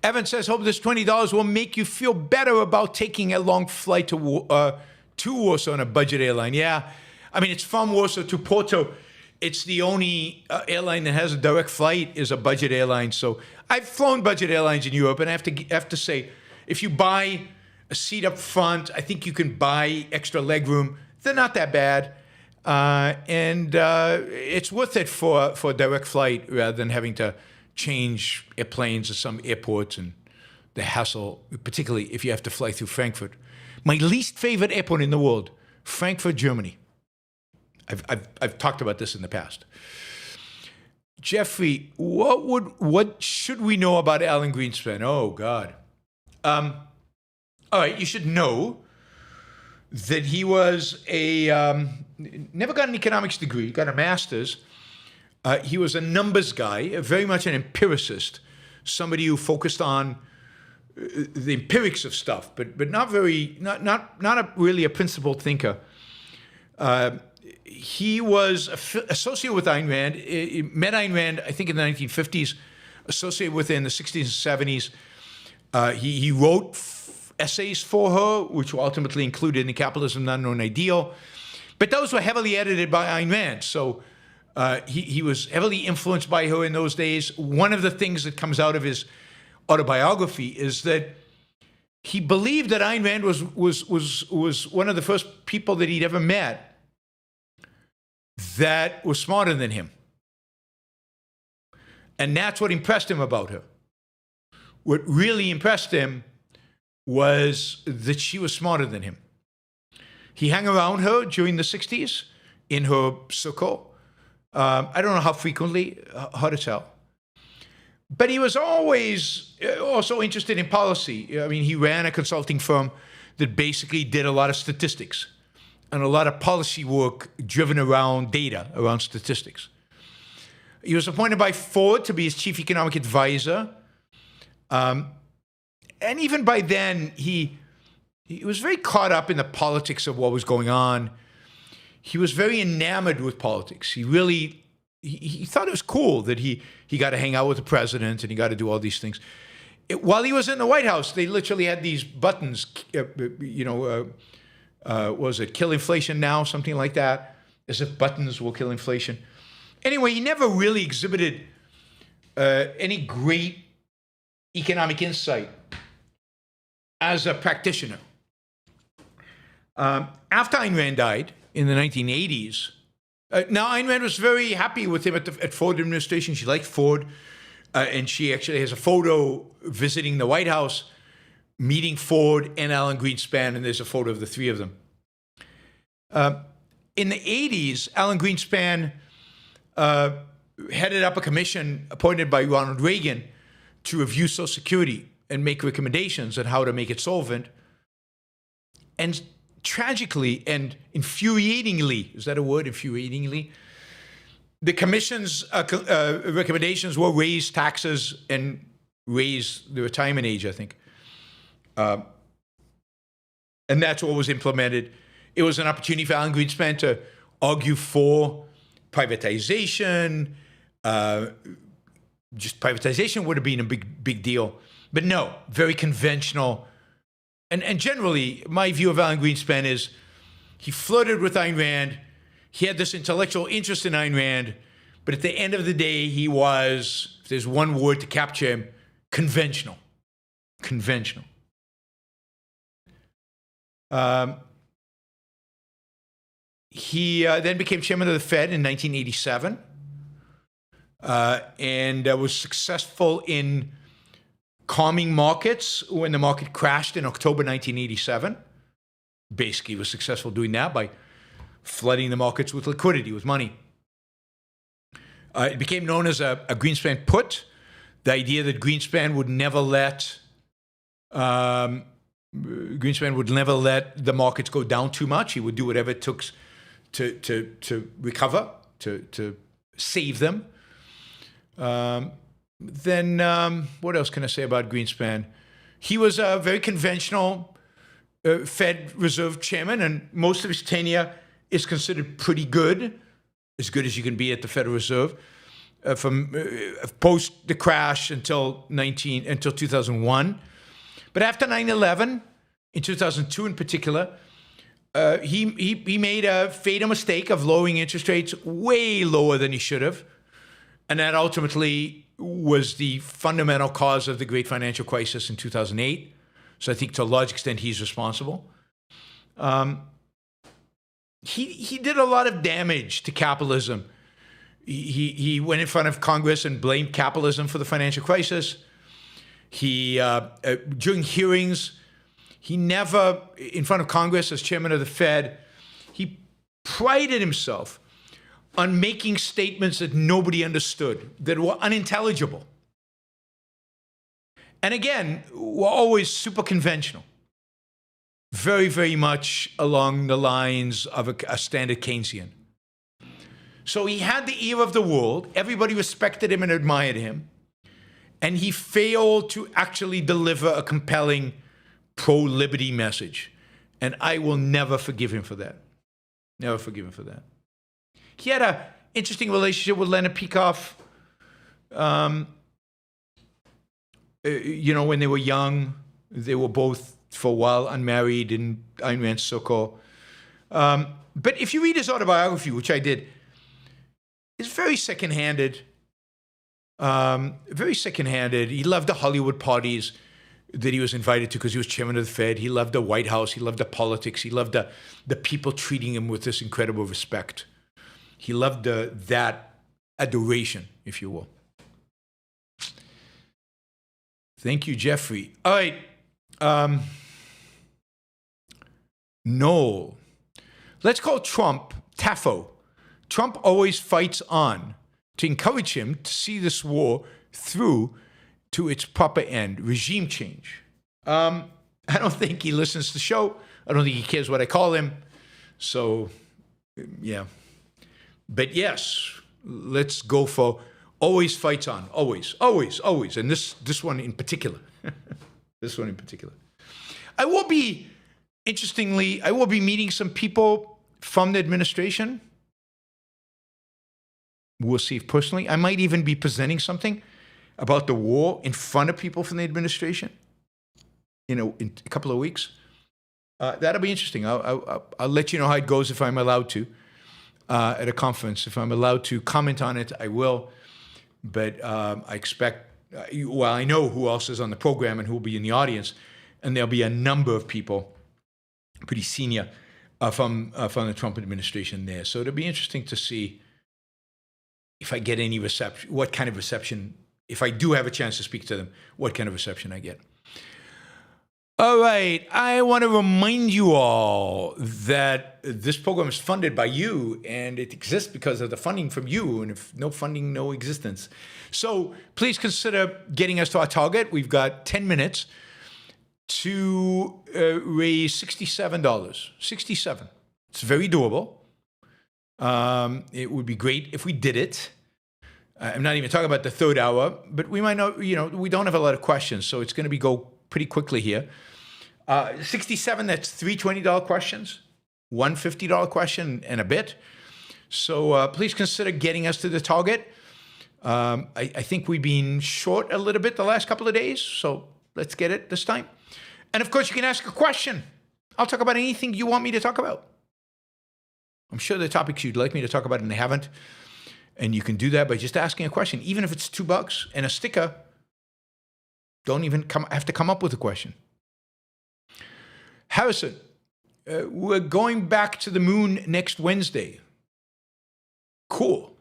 B: Evan says, hope this $20 will make you feel better about taking a long flight to Warsaw on a budget airline. Yeah, I mean, it's from Warsaw to Porto. It's the only airline that has a direct flight is a budget airline. So I've flown budget airlines in Europe, and I have to say, if you buy a a seat up front. I think you can buy extra legroom. They're not that bad. And it's worth it for a direct flight rather than having to change airplanes at some airports and the hassle, particularly if you have to fly through Frankfurt. My least favorite airport in the world, Frankfurt, Germany. I've talked about this in the past. Jeffrey, what should we know about Alan Greenspan? Oh, God. All right, you should know that he was never got an economics degree, got a master's. He was a numbers guy, very much an empiricist, somebody who focused on the empirics of stuff, but not really a principled thinker. He was associated with Ayn Rand. He met Ayn Rand, I think, in the 1950s, associated with her in the 60s and 70s. He wrote essays for her, which were ultimately included in the Capitalism Not Known Ideal. But those were heavily edited by Ayn Rand. So he was heavily influenced by her in those days. One of the things that comes out of his autobiography is that he believed that Ayn Rand was one of the first people that he'd ever met that was smarter than him. And that's what impressed him about her. What really impressed him was that she was smarter than him. He hung around her during the 60s in her circle. I don't know how frequently, hard to tell. But he was always also interested in policy. I mean, he ran a consulting firm that basically did a lot of statistics and a lot of policy work driven around data, around statistics. He was appointed by Ford to be his chief economic advisor. And even by then, he was very caught up in the politics of what was going on. He was very enamored with politics. He thought it was cool that he got to hang out with the president and he got to do all these things. While he was in the White House, they literally had these buttons, was it Kill Inflation Now, something like that, as if buttons will kill inflation. Anyway, he never really exhibited any great economic insight as a practitioner. After Ayn Rand died in the 1980s, now Ayn Rand was very happy with him at Ford administration. She liked Ford, and she actually has a photo visiting the White House, meeting Ford and Alan Greenspan, and there's a photo of the three of them. In the 80s, Alan Greenspan headed up a commission appointed by Ronald Reagan to review Social Security and make recommendations on how to make it solvent. And tragically and infuriatingly, is that a word, infuriatingly? The commission's recommendations were raise taxes and raise the retirement age, I think. And that's what was implemented. It was an opportunity for Alan Greenspan to argue for privatization. Just privatization would have been a big deal. But no, very conventional. And generally, my view of Alan Greenspan is he flirted with Ayn Rand. He had this intellectual interest in Ayn Rand. But at the end of the day, he was, if there's one word to capture him, conventional. Conventional. He then became chairman of the Fed in 1987 and was successful in calming markets when the market crashed in October 1987. Basically, he was successful doing that by flooding the markets with liquidity, with money. It became known as a Greenspan put, the idea that Greenspan would never let the markets go down too much. He would do whatever it took to recover, to save them. Then what else can I say about Greenspan? He was a very conventional Fed Reserve chairman, and most of his tenure is considered pretty good, as good as you can be at the Federal Reserve, from post the crash until 2001. But after 9/11, in 2002 in particular, he made a fatal mistake of lowering interest rates way lower than he should have, and that ultimately was the fundamental cause of the great financial crisis in 2008. So I think to a large extent he's responsible. He did a lot of damage to capitalism. He went in front of Congress and blamed capitalism for the financial crisis. He during hearings, he never, in front of Congress as chairman of the Fed, he prided himself on making statements that nobody understood, that were unintelligible. And again, were always super conventional. Very, very much along the lines of a standard Keynesian. So he had the ear of the world. Everybody respected him and admired him. And he failed to actually deliver a compelling pro-liberty message. And I will never forgive him for that. Never forgive him for that. He had an interesting relationship with Leonard Peikoff. When they were young, they were both, for a while, unmarried in Ayn Rand's circle. But if you read his autobiography, which I did, it's very second-handed. Very second-handed. He loved the Hollywood parties that he was invited to because he was chairman of the Fed. He loved the White House. He loved the politics. He loved the people treating him with this incredible respect. He loved that adoration, if you will. Thank you, Jeffrey. All right. Noel. Let's call Trump Taffo. Trump always fights on to encourage him to see this war through to its proper end, regime change. I don't think he listens to the show. I don't think he cares what I call him. So, yeah. But yes, let's go for always fights on. Always, always, always. And this one in particular. This one in particular. I will be meeting some people from the administration. We'll see if personally. I might even be presenting something about the war in front of people from the administration, in a couple of weeks. That'll be interesting. I'll let you know how it goes if I'm allowed to at a conference. If I'm allowed to comment on it, I will. But I expect, I know who else is on the program and who will be in the audience, and there'll be a number of people, pretty senior, from the Trump administration there. So it'll be interesting to see if I get any reception, what kind of reception, if I do have a chance to speak to them, what kind of reception I get. All right, I want to remind you all that this program is funded by you, and it exists because of the funding from you, and if no funding, no existence. So please consider getting us to our target. We've got 10 minutes to raise $67. $67. It's very doable. It would be great if we did it. I'm not even talking about the third hour, but we might not, we don't have a lot of questions, so it's going to go pretty quickly here. 67, that's 3 $20 questions, one $50 question and a bit. So please consider getting us to the target. I think we've been short a little bit the last couple of days, so let's get it this time. And of course, you can ask a question. I'll talk about anything you want me to talk about. I'm sure there are topics you'd like me to talk about and I haven't. And you can do that by just asking a question, even if it's $2 and a sticker. Don't even have to come up with a question. Harrison, we're going back to the moon next Wednesday. Cool.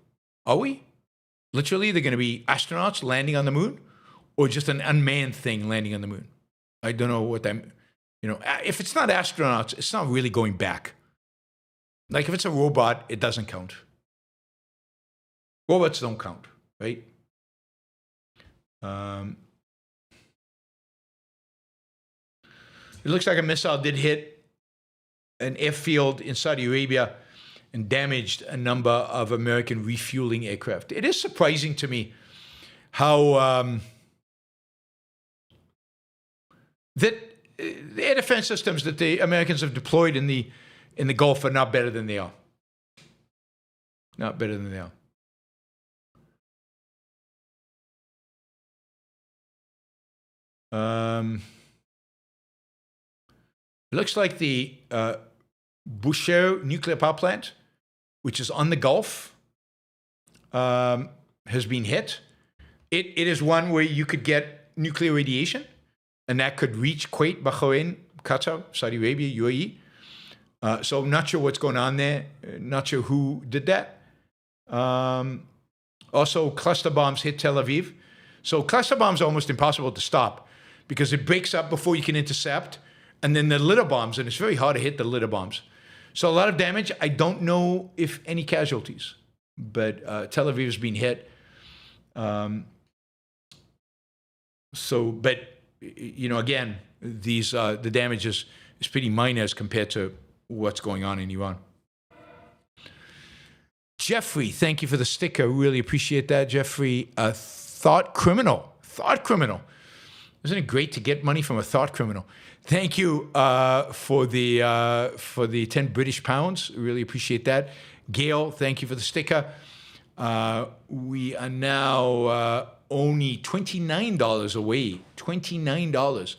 B: Are we? Literally, they're going to be astronauts landing on the moon, or just an unmanned thing landing on the moon? I don't know what that, if it's not astronauts, it's not really going back. Like if it's a robot, it doesn't count. Robots don't count, right? It looks like a missile did hit an airfield in Saudi Arabia and damaged a number of American refueling aircraft. It is surprising to me how that the air defense systems that the Americans have deployed in the Gulf are not better than they are. Not better than they are. It looks like the Bushehr nuclear power plant, which is on the Gulf, has been hit. It is one where you could get nuclear radiation. and that could reach Kuwait, Bahrain, Qatar, Saudi Arabia, UAE. So I'm not sure what's going on there. Not sure who did that. Also, cluster bombs hit Tel Aviv. So cluster bombs are almost impossible to stop because it breaks up before you can intercept. And then the litter bombs, and it's very hard to hit the litter bombs. So a lot of damage. I don't know if any casualties, but Tel Aviv is being hit. But again, these the damage is pretty minor as compared to what's going on in Iran. Jeffrey, thank you for the sticker. Really appreciate that, Jeffrey. Thought criminal. Isn't it great to get money from a thought criminal? Thank you for the 10 British pounds. Really appreciate that. Gail, thank you for the sticker. We are now only $29 away. $29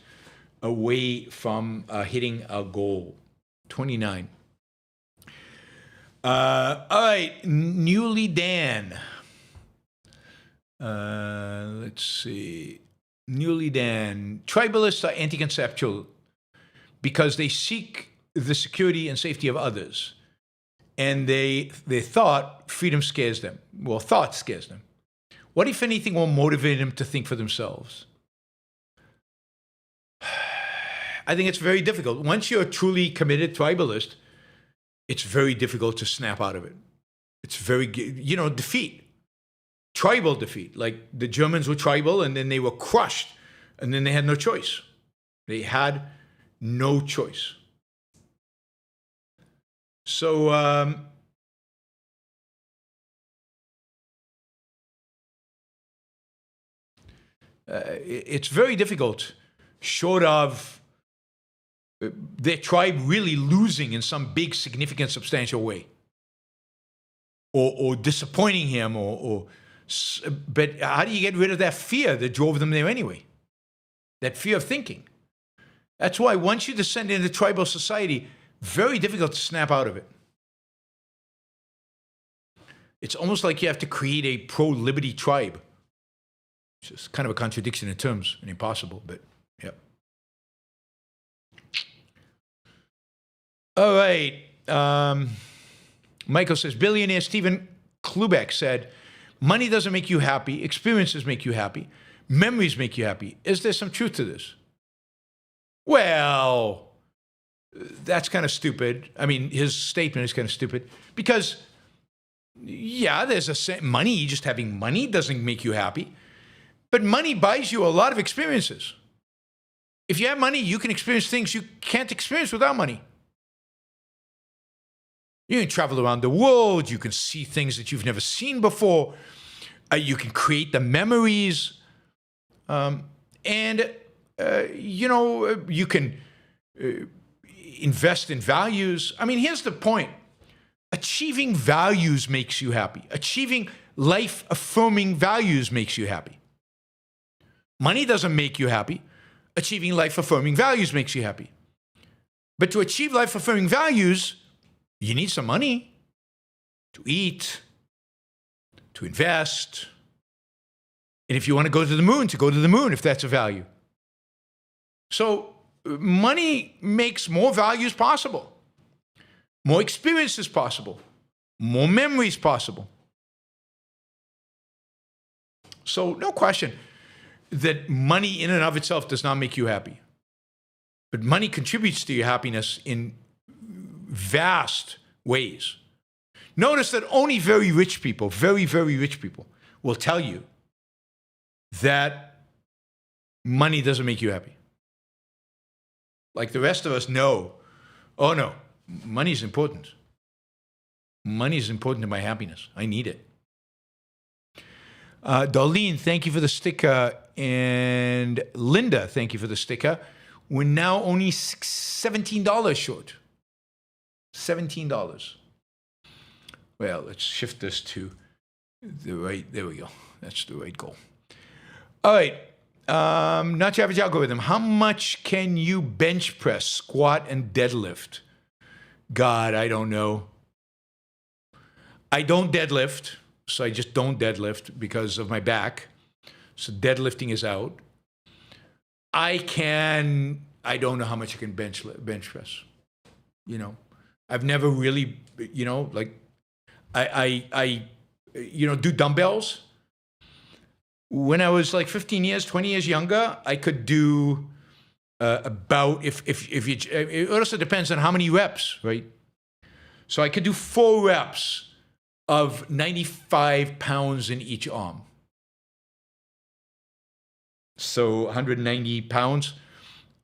B: away from hitting our goal. 29. All right, Newly Dan. Let's see. Newly Dan. Tribalists are anti-conceptual because they seek the security and safety of others. And they thought freedom scares them. Well, thought scares them. What, if anything, will motivate them to think for themselves? I think it's very difficult. Once you're a truly committed tribalist, it's very difficult to snap out of it. It's very, defeat. Tribal defeat. Like the Germans were tribal and then they were crushed and then they had no choice. They had no choice. So, it's very difficult, short of their tribe really losing in some big, significant, substantial way, or disappointing him, but how do you get rid of that fear that drove them there anyway? That fear of thinking. That's why once you descend into tribal society, very difficult to snap out of it. It's almost like you have to create a pro-liberty tribe. It's just kind of a contradiction in terms and impossible, but yeah. All right. Michael says, billionaire Stephen Cloobeck said, money doesn't make you happy. Experiences make you happy. Memories make you happy. Is there some truth to this? Well, that's kind of stupid. I mean, his statement is kind of stupid because, yeah, there's money. Just having money doesn't make you happy. But money buys you a lot of experiences. If you have money, you can experience things you can't experience without money. You can travel around the world. You can see things that you've never seen before. You can create the memories. You can invest in values. I mean, here's the point. Achieving values makes you happy. Achieving life-affirming values makes you happy. Money doesn't make you happy. Achieving life-affirming values makes you happy. But to achieve life-affirming values, you need some money to eat, to invest. And if you want to go to the moon, if that's a value. So money makes more values possible, more experiences possible, more memories possible. So no question that money in and of itself does not make you happy. But money contributes to your happiness in vast ways. Notice that only very rich people, very, very rich people, will tell you that money doesn't make you happy. Like the rest of us know, oh no, money is important. Money is important to my happiness. I need it. Darlene, thank you for the sticker. And Linda, thank you for the sticker. We're now only $17 short. $17. Well, let's shift this to the right. There we go. That's the right goal. All right. Not your average algorithm. How much can you bench press, squat, and deadlift? God, I don't know. I don't deadlift, so I just don't deadlift because of my back. So deadlifting is out. I don't know how much I can bench press. You know, I've never really, you know, like I do dumbbells. When I was like 15 years, 20 years younger, I could do about, if you, it also depends on how many reps, right? So I could do 4 reps of 95 pounds in each arm. So 190 pounds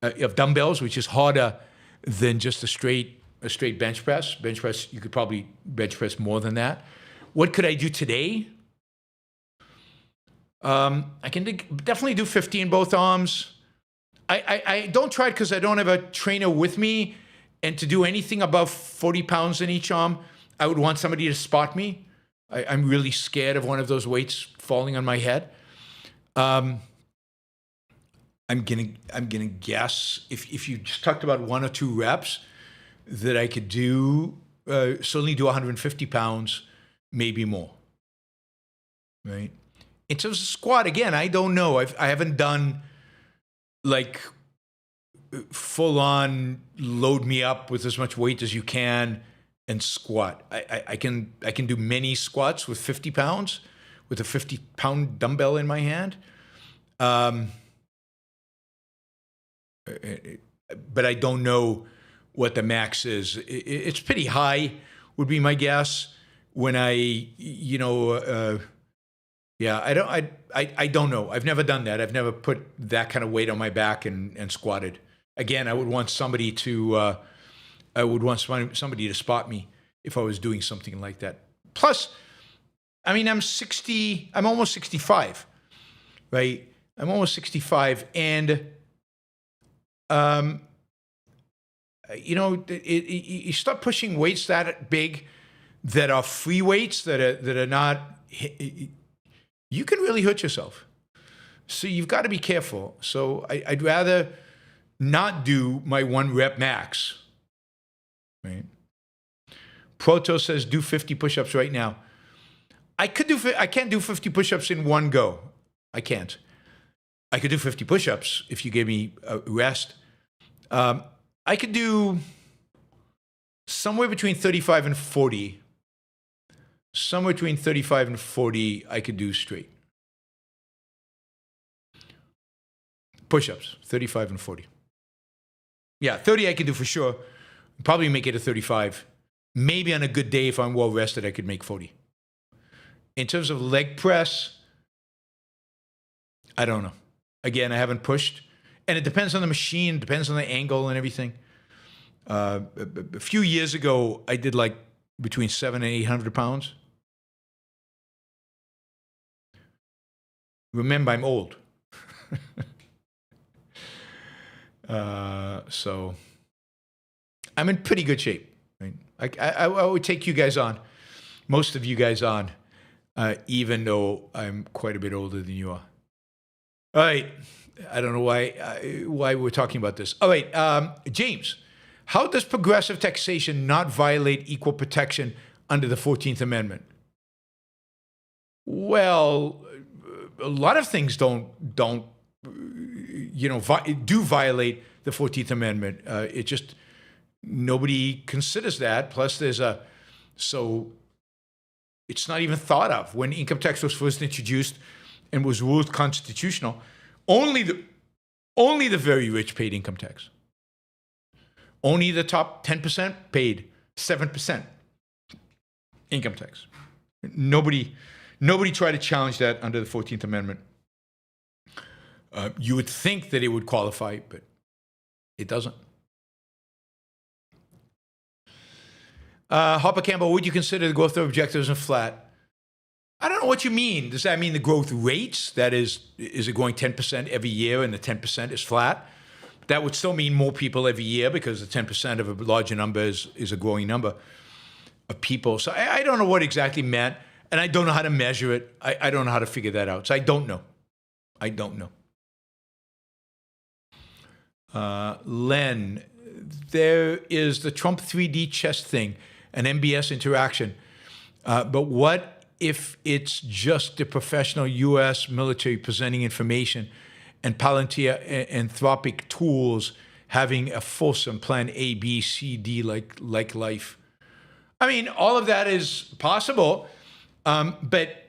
B: of dumbbells, which is harder than just a straight bench press. Bench press, you could probably bench press more than that. What could I do today? I can definitely do 50 in both arms. I don't try it because I don't have a trainer with me, and to do anything above 40 pounds in each arm, I would want somebody to spot me. I'm really scared of one of those weights falling on my head. I'm gonna guess if you just talked about 1 or 2 reps that I could do, certainly do 150 pounds, maybe more. Right. In terms of squat, again, I don't know. I haven't done like full on load me up with as much weight as you can and squat. I can do many squats with 50 pounds, with a 50-pound dumbbell in my hand. But I don't know what the max is. It's pretty high, would be my guess. When I don't know. I've never done that. I've never put that kind of weight on my back and squatted. Again, I would want somebody to somebody to spot me if I was doing something like that. Plus, I mean, I'm almost 65, right? I'm almost 65, and you start pushing weights that big, that are free weights, that are not. You can really hurt yourself. So you've got to be careful. So I'd rather not do my 1 rep max. Right? Proto says do 50 push-ups right now. I can't do 50 push-ups in one go. I can't. I could do 50 push-ups if you gave me a rest. I could do somewhere between 35 and 40. Somewhere between 35 and 40, I could do straight. Push-ups, 35 and 40. Yeah, 30 I could do for sure. Probably make it a 35. Maybe on a good day, if I'm well rested, I could make 40. In terms of leg press, I don't know. Again, I haven't pushed. And it depends on the machine, depends on the angle and everything. A few years ago, I did like between 700 and 800 pounds. Remember, I'm old. So I'm in pretty good shape. Right? I would take you guys on, most of you guys on, even though I'm quite a bit older than you are. All right. I don't know why we're talking about this. All right. James, how does progressive taxation not violate equal protection under the 14th Amendment? Well, a lot of things do violate the 14th Amendment. It just, nobody considers that. Plus so it's not even thought of. When income tax was first introduced and was ruled constitutional, only the very rich paid income tax. Only the top 10% paid 7% income tax. Nobody tried to challenge that under the 14th Amendment. You would think that it would qualify, but it doesn't. Hopper Campbell, would you consider the growth of objectivism flat? I don't know what you mean. Does that mean the growth rates? That is it going 10% every year and the 10% is flat? That would still mean more people every year because the 10% of a larger number is a growing number of people. So I don't know what exactly meant, and I don't know how to measure it. I don't know how to figure that out. So I don't know. Len, there is the Trump 3D chess thing, an MBS interaction. But what if it's just the professional U.S. military presenting information and Palantir anthropic tools having a fulsome plan A, B, C, D like life. I mean, all of that is possible, but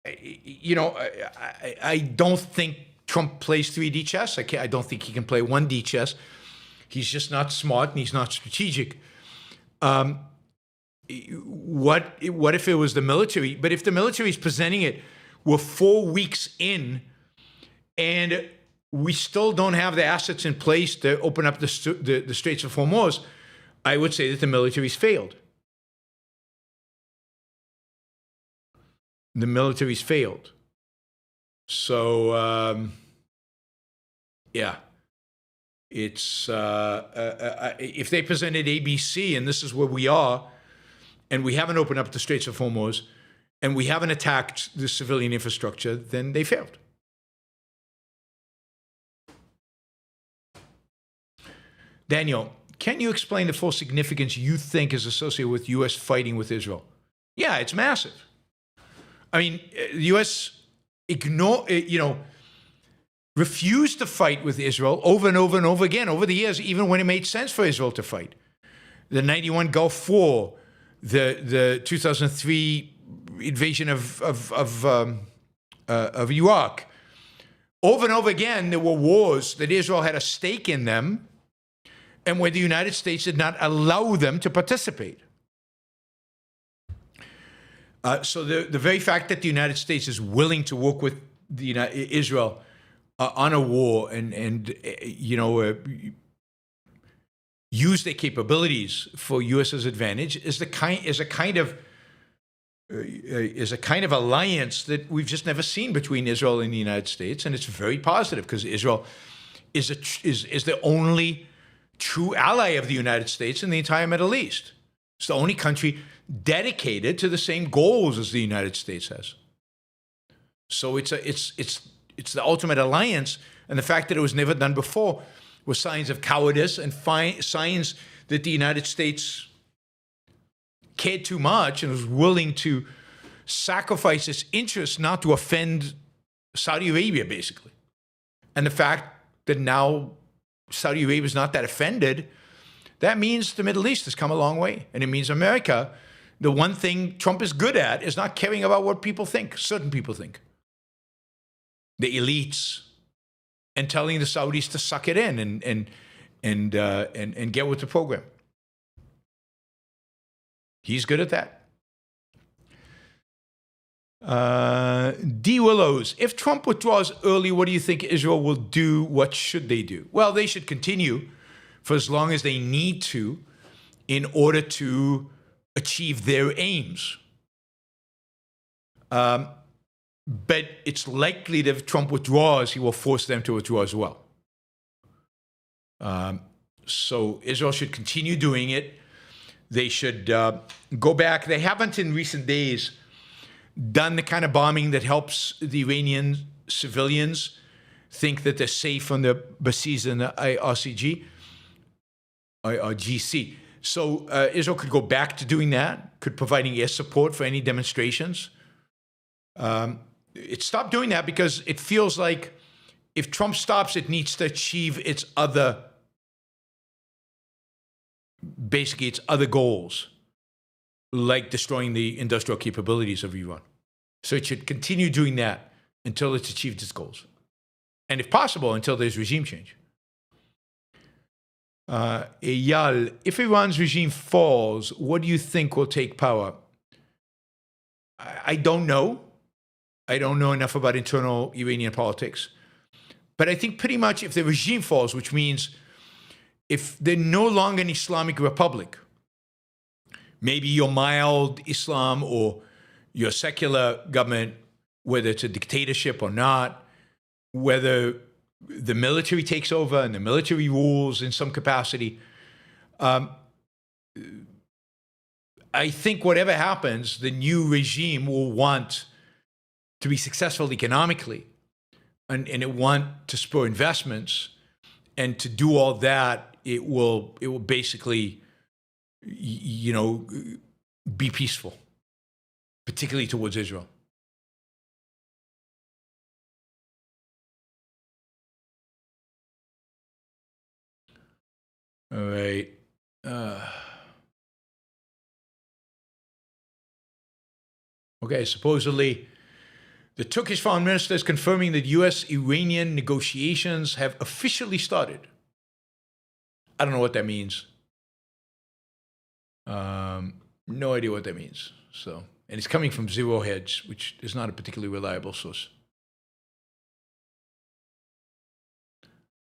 B: I don't think Trump plays 3D chess. I don't think he can play 1D chess. He's just not smart and he's not strategic. What if it was the military? But if the military is presenting it, we're 4 weeks in, and we still don't have the assets in place to open up the Straits of Hormuz, I would say that the military's failed. The military's failed. So, yeah. It's if they presented ABC and this is where we are, and we haven't opened up the Straits of Hormuz, and we haven't attacked the civilian infrastructure, then they failed. Daniel, can you explain the full significance you think is associated with U.S. fighting with Israel? Yeah, it's massive. I mean, the U.S. refused to fight with Israel over and over and over again over the years, even when it made sense for Israel to fight. The 91 Gulf War, the 2003 invasion of Iraq. Over and over again, there were wars that Israel had a stake in them, and where the United States did not allow them to participate. So the very fact that the United States is willing to work with Israel on a war and use their capabilities for U.S.'s advantage is a kind of alliance that we've just never seen between Israel and the United States, and it's very positive because Israel is the only true ally of the United States in the entire Middle East. It's the only country dedicated to the same goals as the United States has. So it's the ultimate alliance, and the fact that it was never done before was signs of cowardice and signs that the United States cared too much and was willing to sacrifice its interests not to offend Saudi Arabia, basically. And the fact that now Saudi Arabia is not that offended, that means the Middle East has come a long way. And it means America, the one thing Trump is good at is not caring about what people think, certain people think. The elites, and telling the Saudis to suck it in and get with the program. He's good at that. D. Willows, if Trump withdraws early, what do you think Israel will do? What should they do? Well, they should continue for as long as they need to in order to achieve their aims. But it's likely that if Trump withdraws, he will force them to withdraw as well. So Israel should continue doing it. They should go back. They haven't in recent days done the kind of bombing that helps the Iranian civilians think that they're safe on the bases in the IRGC. So Israel could go back to doing that, could providing air support for any demonstrations. It stopped doing that because it feels like if Trump stops, it needs to achieve its other goals, like destroying the industrial capabilities of Iran. So it should continue doing that until it's achieved its goals. And if possible, until there's regime change. Eyal, if Iran's regime falls, what do you think will take power? I don't know. I don't know enough about internal Iranian politics. But I think pretty much if the regime falls, which means if they're no longer an Islamic republic, maybe your mild Islam or your secular government, whether it's a dictatorship or not, whether the military takes over and the military rules in some capacity, I think whatever happens, the new regime will want to be successful economically and it want to spur investments. And to do all that, it will basically, be peaceful, particularly towards Israel. All right. Okay, supposedly the Turkish foreign minister is confirming that U.S.-Iranian negotiations have officially started. I don't know what that means. No idea what that means. So, and it's coming from Zero Hedge, which is not a particularly reliable source.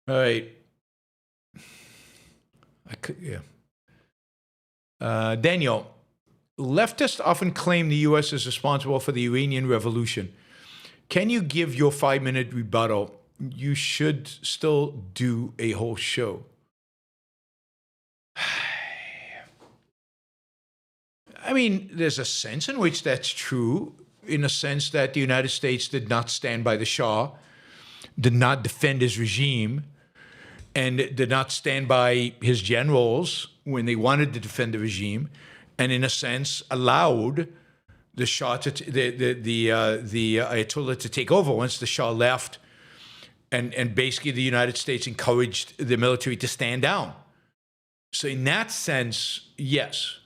B: All right. Daniel, leftists often claim the U.S. is responsible for the Iranian Revolution. Can you give your 5-minute rebuttal? You should still do a whole show. I mean, there's a sense in which that's true, in a sense that the United States did not stand by the Shah, did not defend his regime, and did not stand by his generals when they wanted to defend the regime, and in a sense allowed the Shah to the Ayatollah to take over once the Shah left, and basically the United States encouraged the military to stand down. So in that sense, yes,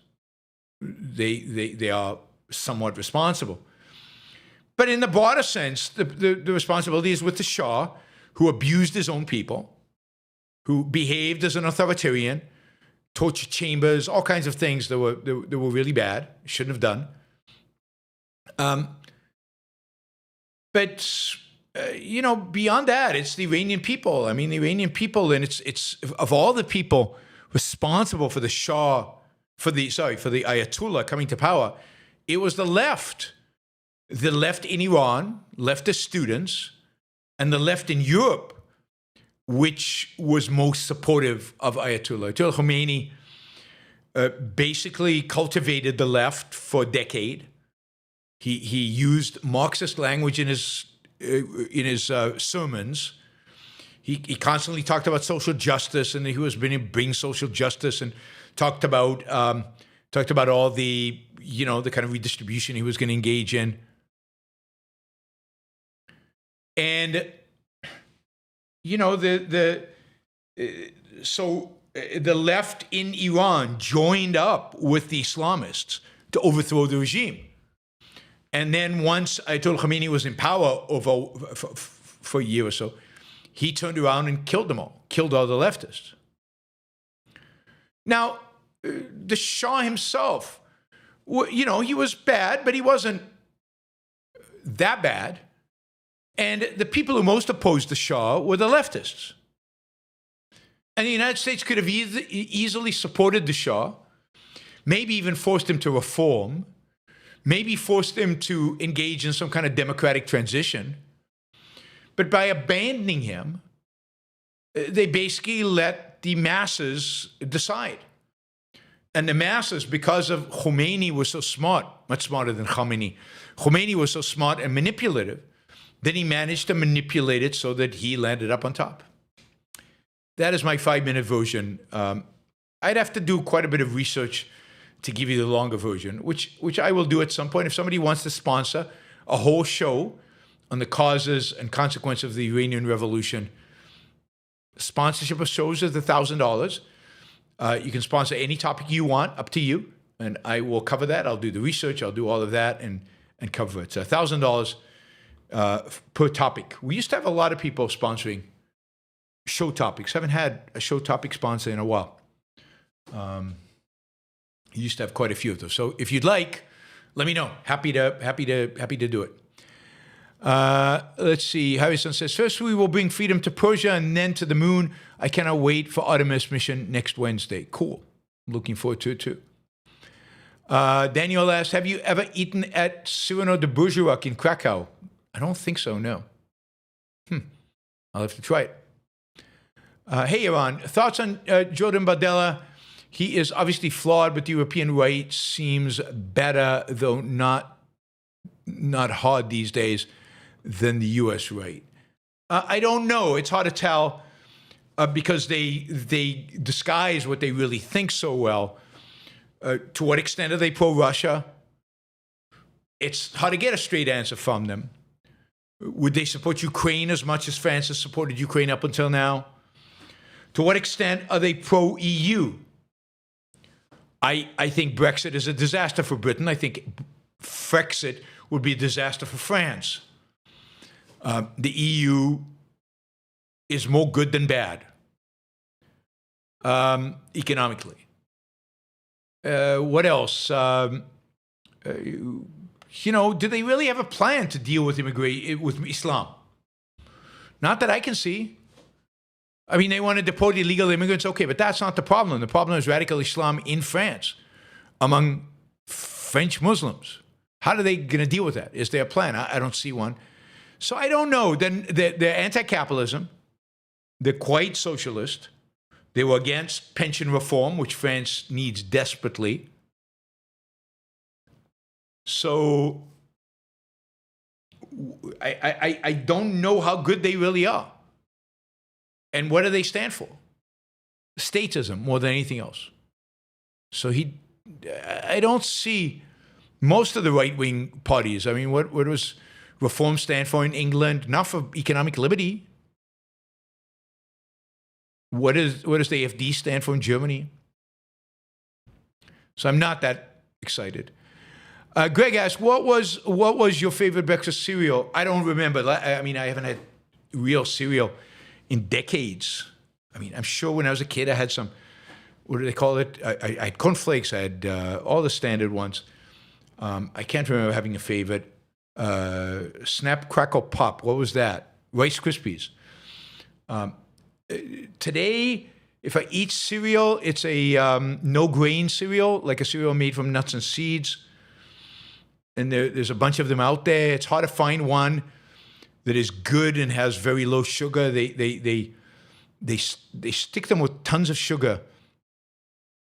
B: they are somewhat responsible. But in the broader sense, the responsibility is with the Shah, who abused his own people, who behaved as an authoritarian, torture chambers, all kinds of things that were really bad, shouldn't have done. But beyond that, it's the Iranian people. I mean, the Iranian people, and it's of all the people responsible for the Shah, for the Ayatollah coming to power, it was the left. The left in Iran, leftist students, and the left in Europe, which was most supportive of Ayatollah. Ayatollah Khomeini basically cultivated the left for a decade. He used Marxist language in his sermons. He constantly talked about social justice, and he was going to bring social justice, and talked about all the the kind of redistribution he was going to engage in. And so the left in Iran joined up with the Islamists to overthrow the regime. And then once Ayatollah Khomeini was in power for a year or so, he turned around and killed them all, killed all the leftists. Now, the Shah himself, he was bad, but he wasn't that bad. And the people who most opposed the Shah were the leftists. And the United States could have easily supported the Shah, maybe even forced him to reform, maybe forced him to engage in some kind of democratic transition. But by abandoning him, they basically let the masses decide. And the masses, because of Khomeini was so smart, much smarter than Khamenei, Khomeini was so smart and manipulative, then he managed to manipulate it so that he landed up on top. That is my 5-minute version. I'd have to do quite a bit of research to give you the longer version, which I will do at some point. If somebody wants to sponsor a whole show on the causes and consequences of the Iranian Revolution, sponsorship of shows is $1,000. You can sponsor any topic you want, up to you, and I will cover that. I'll do the research. I'll do all of that and cover it. So $1,000 per topic. We used to have a lot of people sponsoring show topics. Haven't had a show topic sponsor in a while. Used to have quite a few of those. So if you'd like, let me know. Happy to do it. Let's see. Harrison says, first we will bring freedom to Persia and then to the moon. I cannot wait for Artemis mission next Wednesday. Cool. I'm looking forward to it too. Daniel asks, have you ever eaten at Cyrano de Bergerac in Krakow? I don't think so, no. I'll have to try it. Hey, Yaron, thoughts on Jordan Bardella? He is obviously flawed, but the European right seems better, though not hard these days, than the U.S. right. I don't know. It's hard to tell because they disguise what they really think so well. To what extent are they pro-Russia? It's hard to get a straight answer from them. Would they support Ukraine as much as France has supported Ukraine up until now? To what extent are they pro-EU? I think Brexit is a disaster for Britain. I think Frexit would be a disaster for France. The EU is more good than bad economically. What else? Do they really have a plan to deal with with Islam? Not that I can see. I mean, they want to deport illegal immigrants, okay, but that's not the problem. The problem is radical Islam in France, among French Muslims. How are they going to deal with that? Is there a plan? I don't see one. So I don't know. Then they're anti-capitalism. They're quite socialist. They were against pension reform, which France needs desperately. So I don't know how good they really are. And what do they stand for? Statism more than anything else. So I don't see most of the right-wing parties. I mean, what does Reform stand for in England? Not for economic liberty. What does the AfD stand for in Germany? So I'm not that excited. Greg asked, what was your favorite breakfast cereal? I don't remember. I mean, I haven't had real cereal in decades. I mean, I'm sure when I was a kid, I had some, what do they call it? I had cornflakes. I had all the standard ones. I can't remember having a favorite. Snap, Crackle, Pop. What was that? Rice Krispies. Today, if I eat cereal, it's a no-grain cereal, like a cereal made from nuts and seeds. And there's a bunch of them out there. It's hard to find one that is good and has very low sugar. They stick them with tons of sugar,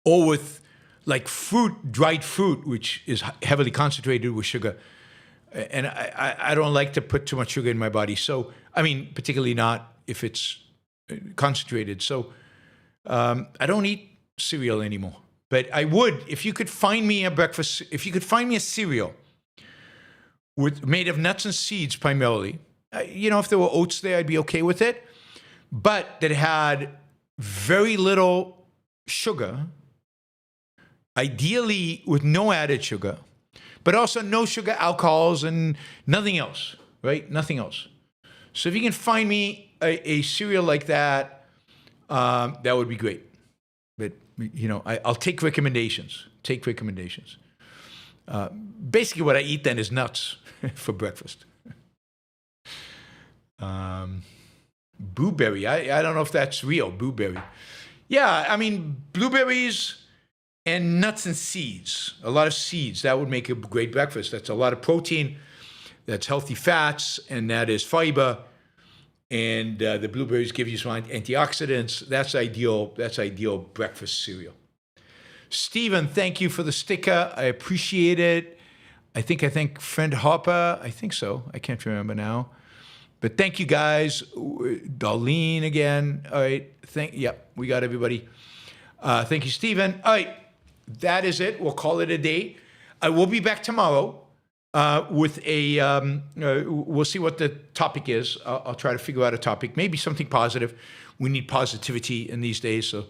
B: or with like fruit, dried fruit, which is heavily concentrated with sugar. And I don't like to put too much sugar in my body. So, I mean, particularly not if it's concentrated. So I don't eat cereal anymore. But I would, if you could find me a cereal made of nuts and seeds primarily, if there were oats there, I'd be okay with it. But that had very little sugar, ideally with no added sugar, but also no sugar alcohols and nothing else, right? Nothing else. So if you can find me a cereal like that, that would be great. But, I'll take recommendations. Basically what I eat then is nuts for breakfast. Blueberry. I don't know if that's real, blueberry. Yeah, I mean, blueberries and nuts and seeds. A lot of seeds. That would make a great breakfast. That's a lot of protein. That's healthy fats, and that is fiber. And the blueberries give you some antioxidants. That's ideal. That's ideal breakfast cereal. Stephen, thank you for the sticker. I appreciate it. I think friend Harper. I think so. I can't remember now. But thank you guys. Darlene again. All right. We got everybody. Thank you, Stephen. All right. That is it. We'll call it a day. I will be back tomorrow with we'll see what the topic is. I'll try to figure out a topic, maybe something positive. We need positivity in these days. So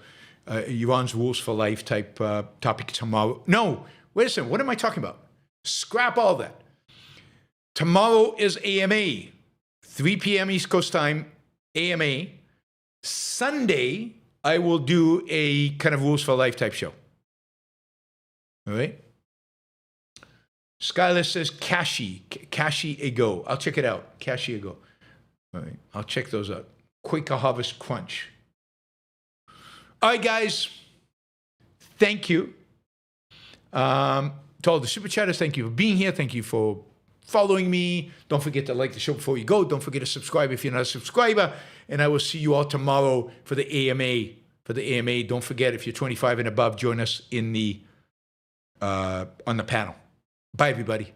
B: Yaron's Rules for Life type topic tomorrow. No, wait a second. What am I talking about? Scrap all that. Tomorrow is AMA, 3 p.m. East Coast time, AMA. Sunday, I will do a kind of Rules for Life type show. All right? Skylar says Kashi Ego. I'll check it out. Kashi Ego. All right. I'll check those out. Quaker Harvest Crunch. All right, guys. Thank you. To all the super chatters, thank you for being here. Thank you for following me. Don't forget to like the show before you go. Don't forget to subscribe if you're not a subscriber. And I will see you all tomorrow for the AMA. Don't forget, if you're 25 and above, join us in the on the panel. Bye, everybody.